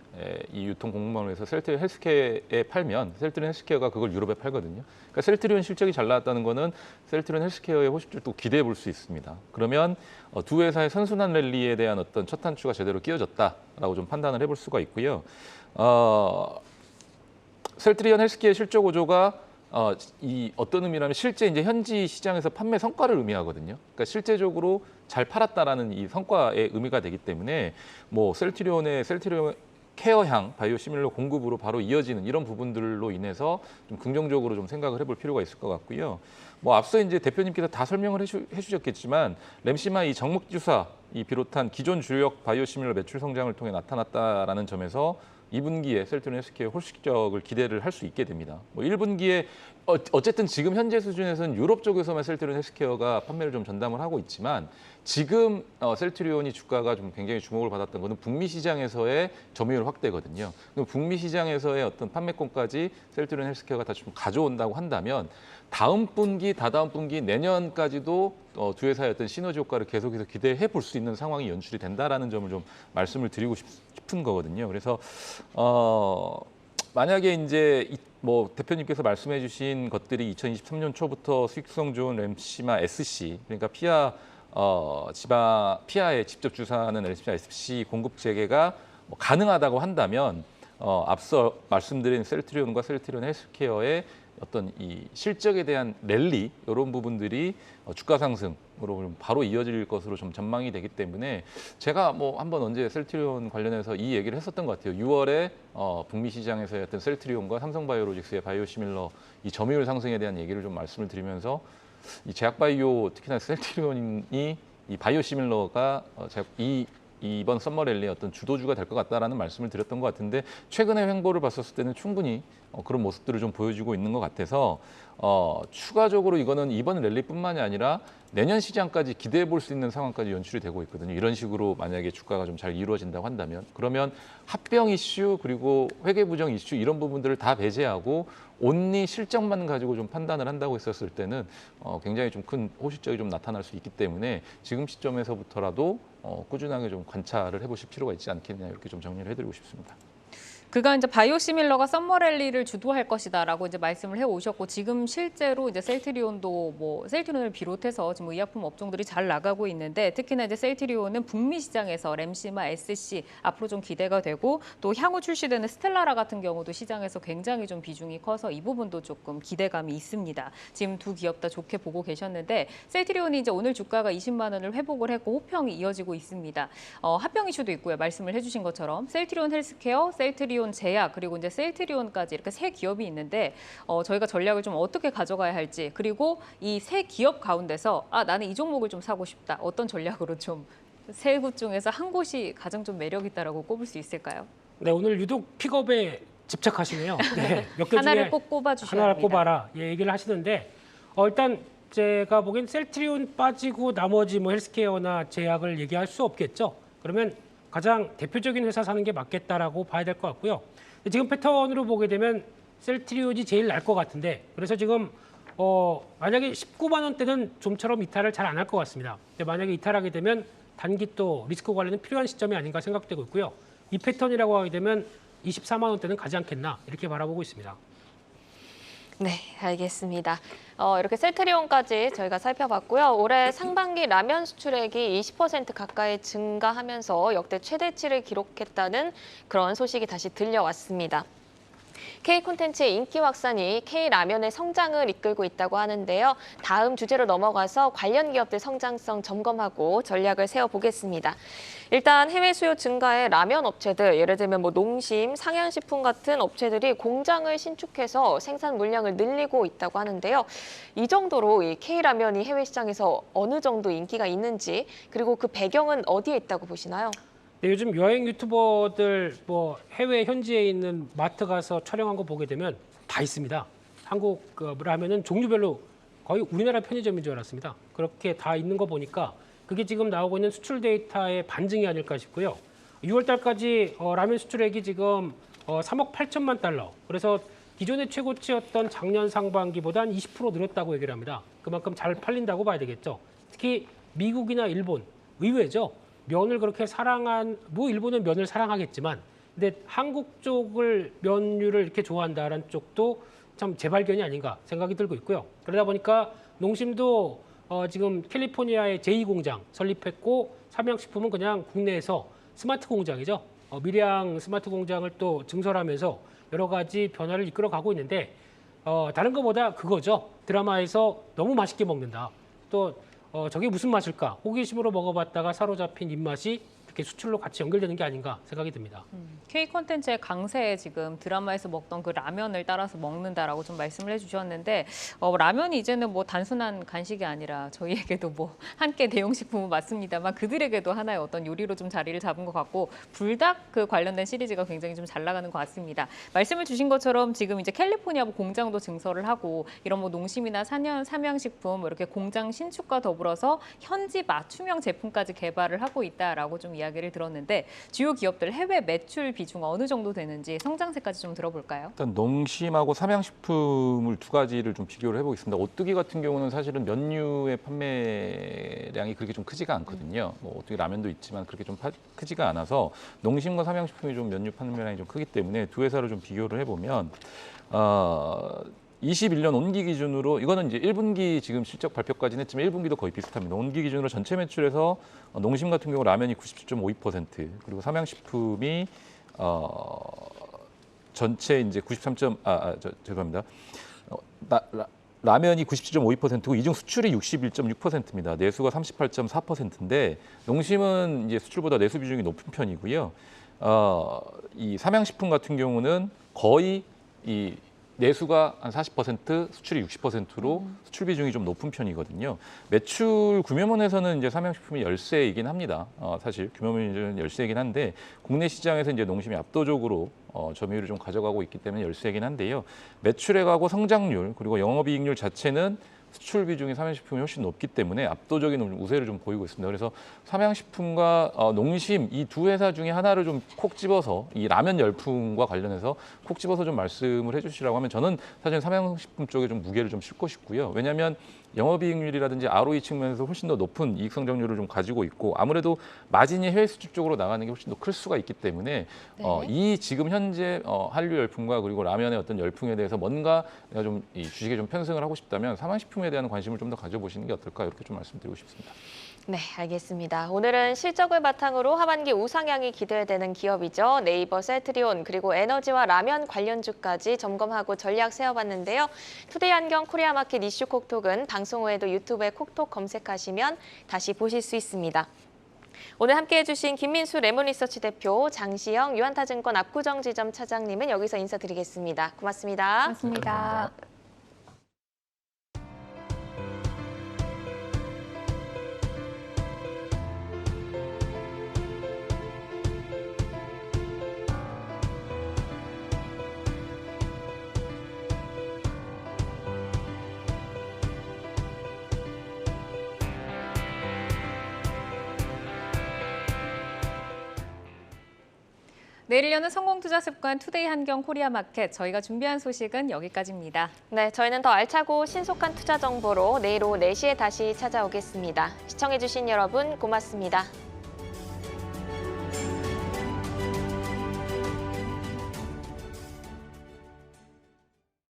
이 유통 공모를 해서 셀트리온 헬스케어에 팔면 셀트리온 헬스케어가 그걸 유럽에 팔거든요. 그러니까 셀트리온 실적이 잘 나왔다는 거는 셀트리온 헬스케어의 호실적도 기대해 볼 수 있습니다. 그러면 두 회사의 선순환 랠리에 대한 어떤 첫 단추가 제대로 끼워졌다라고 좀 판단을 해볼 수가 있고요. 셀트리온 헬스케어 실적 구조가 이 어떤 의미라면 실제 이제 현지 시장에서 판매 성과를 의미하거든요. 그러니까 실제적으로 잘 팔았다라는 이 성과의 의미가 되기 때문에 뭐 셀트리온 케어향 바이오시밀러 공급으로 바로 이어지는 이런 부분들로 인해서 좀 긍정적으로 좀 생각을 해볼 필요가 있을 것 같고요. 뭐 앞서 이제 대표님께서 다 설명을 해주셨겠지만 램시마 이 정맥주사 이 비롯한 기존 주력 바이오시밀러 매출 성장을 통해 나타났다라는 점에서 2분기에 셀트리온 헬스케어 홀실적을 기대를 할 수 있게 됩니다. 뭐 1분기에 어쨌든 지금 현재 수준에서는 유럽 쪽에서만 셀트리온 헬스케어가 판매를 좀 전담을 하고 있지만 지금 셀트리온이 주가가 좀 굉장히 주목을 받았던 것은 북미 시장에서의 점유율 확대거든요. 북미 시장에서의 어떤 판매권까지 셀트리온 헬스케어가 다 좀 가져온다고 한다면 다음 분기, 다다음 분기, 내년까지도 두 회사의 어떤 시너지 효과를 계속해서 기대해 볼 수 있는 상황이 연출이 된다라는 점을 좀 말씀을 드리고 싶은 거거든요. 그래서 만약에 이제 뭐 대표님께서 말씀해주신 것들이 2023년 초부터 수익성 좋은 램시마 SC 그러니까 피아에 직접 주사하는 램시마 SC 공급 재개가 뭐 가능하다고 한다면 앞서 말씀드린 셀트리온과 셀트리온 헬스케어의 어떤 이 실적에 대한 랠리 이런 부분들이 주가 상승으로 바로 이어질 것으로 좀 전망이 되기 때문에 제가 뭐 한번 언제 셀트리온 관련해서 이 얘기를 했었던 것 같아요. 6월에 북미 시장에서의 어떤 셀트리온과 삼성바이오로직스의 바이오시밀러 이 점유율 상승에 대한 얘기를 좀 말씀을 드리면서 이 제약바이오 특히나 셀트리온이 이 바이오시밀러가 이번 썸머 랠리의 어떤 주도주가 될 것 같다라는 말씀을 드렸던 것 같은데 최근의 횡보를 봤었을 때는 충분히 그런 모습들을 좀 보여주고 있는 것 같아서 추가적으로 이거는 이번 랠리뿐만이 아니라 내년 시장까지 기대해 볼 수 있는 상황까지 연출이 되고 있거든요. 이런 식으로 만약에 주가가 좀 잘 이루어진다고 한다면 그러면 합병 이슈 그리고 회계 부정 이슈 이런 부분들을 다 배제하고 온리 실적만 가지고 좀 판단을 한다고 했었을 때는 굉장히 좀 큰 호실적이 좀 나타날 수 있기 때문에 지금 시점에서부터라도 꾸준하게 좀 관찰을 해보실 필요가 있지 않겠냐 이렇게 좀 정리를 해드리고 싶습니다. 그가 이제 바이오시밀러가 썸머랠리를 주도할 것이다라고 이제 말씀을 해오셨고 지금 실제로 이제 셀트리온도 뭐 셀트리온을 비롯해서 지금 의약품 업종들이 잘 나가고 있는데 특히나 이제 셀트리온은 북미 시장에서 램시마, SC 앞으로 좀 기대가 되고 또 향후 출시되는 스텔라라 같은 경우도 시장에서 굉장히 좀 비중이 커서 이 부분도 조금 기대감이 있습니다. 지금 두 기업 다 좋게 보고 계셨는데 셀트리온이 이제 오늘 주가가 20만 원을 회복을 했고 호평이 이어지고 있습니다. 합병 이슈도 있고요. 말씀을 해주신 것처럼 셀트리온 헬스케어, 셀트리온 제약 그리고 이제 셀트리온까지 이렇게 세 기업이 있는데 저희가 전략을 좀 어떻게 가져가야 할지 그리고 이 세 기업 가운데서 나는 이 종목을 좀 사고 싶다. 어떤 전략으로 좀 세 곳 중에서 한 곳이 가장 좀 매력 있다라고 꼽을 수 있을까요? 네, 오늘 유독 픽업에 집착하시네요. 네, 몇 개 하나를 중에 꼭 꼽아주셔야 하나를 합니다. 꼽아라. 예, 얘기를 하시는데 일단 제가 보기엔 셀트리온 빠지고 나머지 뭐 헬스케어나 제약을 얘기할 수 없겠죠. 그러면 가장 대표적인 회사 사는 게 맞겠다라고 봐야 될 것 같고요. 지금 패턴으로 보게 되면 셀트리온이 제일 날 것 같은데 그래서 지금 만약에 19만 원대는 좀처럼 이탈을 잘 안 할 것 같습니다. 근데 만약에 이탈하게 되면 단기 또 리스크 관리는 필요한 시점이 아닌가 생각되고 있고요. 이 패턴이라고 하게 되면 24만 원대는 가지 않겠나 이렇게 바라보고 있습니다. 네, 알겠습니다. 이렇게 셀트리온까지 저희가 살펴봤고요. 올해 상반기 라면 수출액이 20% 가까이 증가하면서 역대 최대치를 기록했다는 그런 소식이 다시 들려왔습니다. K콘텐츠의 인기 확산이 K라면의 성장을 이끌고 있다고 하는데요. 다음 주제로 넘어가서 관련 기업들 성장성 점검하고 전략을 세워보겠습니다. 일단 해외 수요 증가에 라면 업체들, 예를 들면 뭐 농심, 상향식품 같은 업체들이 공장을 신축해서 생산 물량을 늘리고 있다고 하는데요. 이 정도로 이 K라면이 해외 시장에서 어느 정도 인기가 있는지, 그리고 그 배경은 어디에 있다고 보시나요? 네, 요즘 여행 유튜버들 뭐 해외 현지에 있는 마트 가서 촬영한 거 보게 되면 다 있습니다. 한국 라면은 종류별로 거의 우리나라 편의점인 줄 알았습니다. 그렇게 다 있는 거 보니까 그게 지금 나오고 있는 수출 데이터의 반증이 아닐까 싶고요. 6월 달까지 라면 수출액이 지금 3억 8천만 달러. 그래서 기존의 최고치였던 작년 상반기보다 한 20% 늘었다고 얘기를 합니다. 그만큼 잘 팔린다고 봐야 되겠죠. 특히 미국이나 일본, 의외죠. 면을 그렇게 뭐 일본은 면을 사랑하겠지만 근데 한국 쪽을 면류를 이렇게 좋아한다는 쪽도 참 재발견이 아닌가 생각이 들고 있고요. 그러다 보니까 농심도 지금 캘리포니아에 제2공장 설립했고 삼양식품은 그냥 국내에서 스마트 공장이죠. 밀양 스마트 공장을 또 증설하면서 여러 가지 변화를 이끌어가고 있는데 다른 것보다 그거죠. 드라마에서 너무 맛있게 먹는다. 또 저게 무슨 맛일까? 호기심으로 먹어봤다가 사로잡힌 입맛이 이렇게 수출로 같이 연결되는 게 아닌가 생각이 듭니다. K콘텐츠의 강세에 지금 드라마에서 먹던 그 라면을 따라서 먹는다라고 좀 말씀을 해주셨는데 라면이 이제는 뭐 단순한 간식이 아니라 저희에게도 뭐 한 끼 대용식품은 맞습니다만 그들에게도 하나의 어떤 요리로 좀 자리를 잡은 것 같고 불닭 그 관련된 시리즈가 굉장히 좀 잘 나가는 것 같습니다. 말씀을 주신 것처럼 지금 이제 캘리포니아 공장도 증설을 하고 이런 뭐 농심이나 삼양식품 이렇게 공장 신축과 더불어서 현지 맞춤형 제품까지 개발을 하고 있다라고 좀 이야기를 들었는데 주요 기업들 해외 매출 비중 어느 정도 되는지 성장세까지 좀 들어볼까요? 일단 농심하고 삼양식품을 두 가지를 좀 비교를 해보겠습니다. 오뚜기 같은 경우는 사실은 면류의 판매량이 그렇게 좀 크지가 않거든요. 뭐 오뚜기 라면도 있지만 그렇게 좀 크지가 않아서 농심과 삼양식품이 좀 면류 판매량이 좀 크기 때문에 두 회사를 좀 비교를 해보면 21년 온기 기준으로 이거는 이제 1분기 지금 실적 발표까지는 했지만 1분기도 거의 비슷합니다. 온기 기준으로 전체 매출에서 농심 같은 경우 라면이 97.52% 그리고 삼양식품이 전체 이제 93. 죄송합니다. 라면이 97.52%고 이중 수출이 61.6%입니다. 내수가 38.4%인데 농심은 이제 수출보다 내수 비중이 높은 편이고요. 이 삼양식품 같은 경우는 거의 이 내수가 한 40%, 수출이 60%로 수출 비중이 좀 높은 편이거든요. 매출 규모면에서는 이제 삼양식품이 열세이긴 합니다. 사실 규모면은 열세이긴 한데 국내 시장에서 이제 농심이 압도적으로 점유율을 좀 가져가고 있기 때문에 열세이긴 한데요. 매출액하고 성장률 그리고 영업이익률 자체는 수출 비중이 삼양식품이 훨씬 높기 때문에 압도적인 우세를 좀 보이고 있습니다. 그래서 삼양식품과 농심 이 두 회사 중에 하나를 좀 콕 집어서 이 라면 열풍과 관련해서 콕 집어서 좀 말씀을 해주시라고 하면 저는 사실 삼양식품 쪽에 좀 무게를 좀 싣고 싶고요. 왜냐하면 영업이익률이라든지 ROE 측면에서 훨씬 더 높은 이익 성장률을 좀 가지고 있고 아무래도 마진이 해외 수출 쪽으로 나가는 게 훨씬 더 클 수가 있기 때문에 이 지금 현재 한류 열풍과 그리고 라면의 어떤 열풍에 대해서 뭔가 내가 좀 이 주식에 좀 편승을 하고 싶다면 사망식품에 대한 관심을 좀 더 가져보시는 게 어떨까 이렇게 좀 말씀드리고 싶습니다. 네, 알겠습니다. 오늘은 실적을 바탕으로 하반기 우상향이 기대되는 기업이죠. 네이버, 셀트리온, 그리고 에너지와 라면 관련주까지 점검하고 전략 세워봤는데요. 투데이 한경 코리아마켓 이슈 콕톡은 방송 후에도 유튜브에 콕톡 검색하시면 다시 보실 수 있습니다. 오늘 함께해 주신 김민수 레몬리서치 대표, 장시영 유한타증권 압구정지점 차장님은 여기서 인사드리겠습니다. 고맙습니다. 고맙습니다. 내일 여는 성공투자습관 투데이 한경 코리아마켓 저희가 준비한 소식은 여기까지입니다. 네, 저희는 더 알차고 신속한 투자 정보로 내일 오후 4시에 다시 찾아오겠습니다. 시청해 주신 여러분 고맙습니다.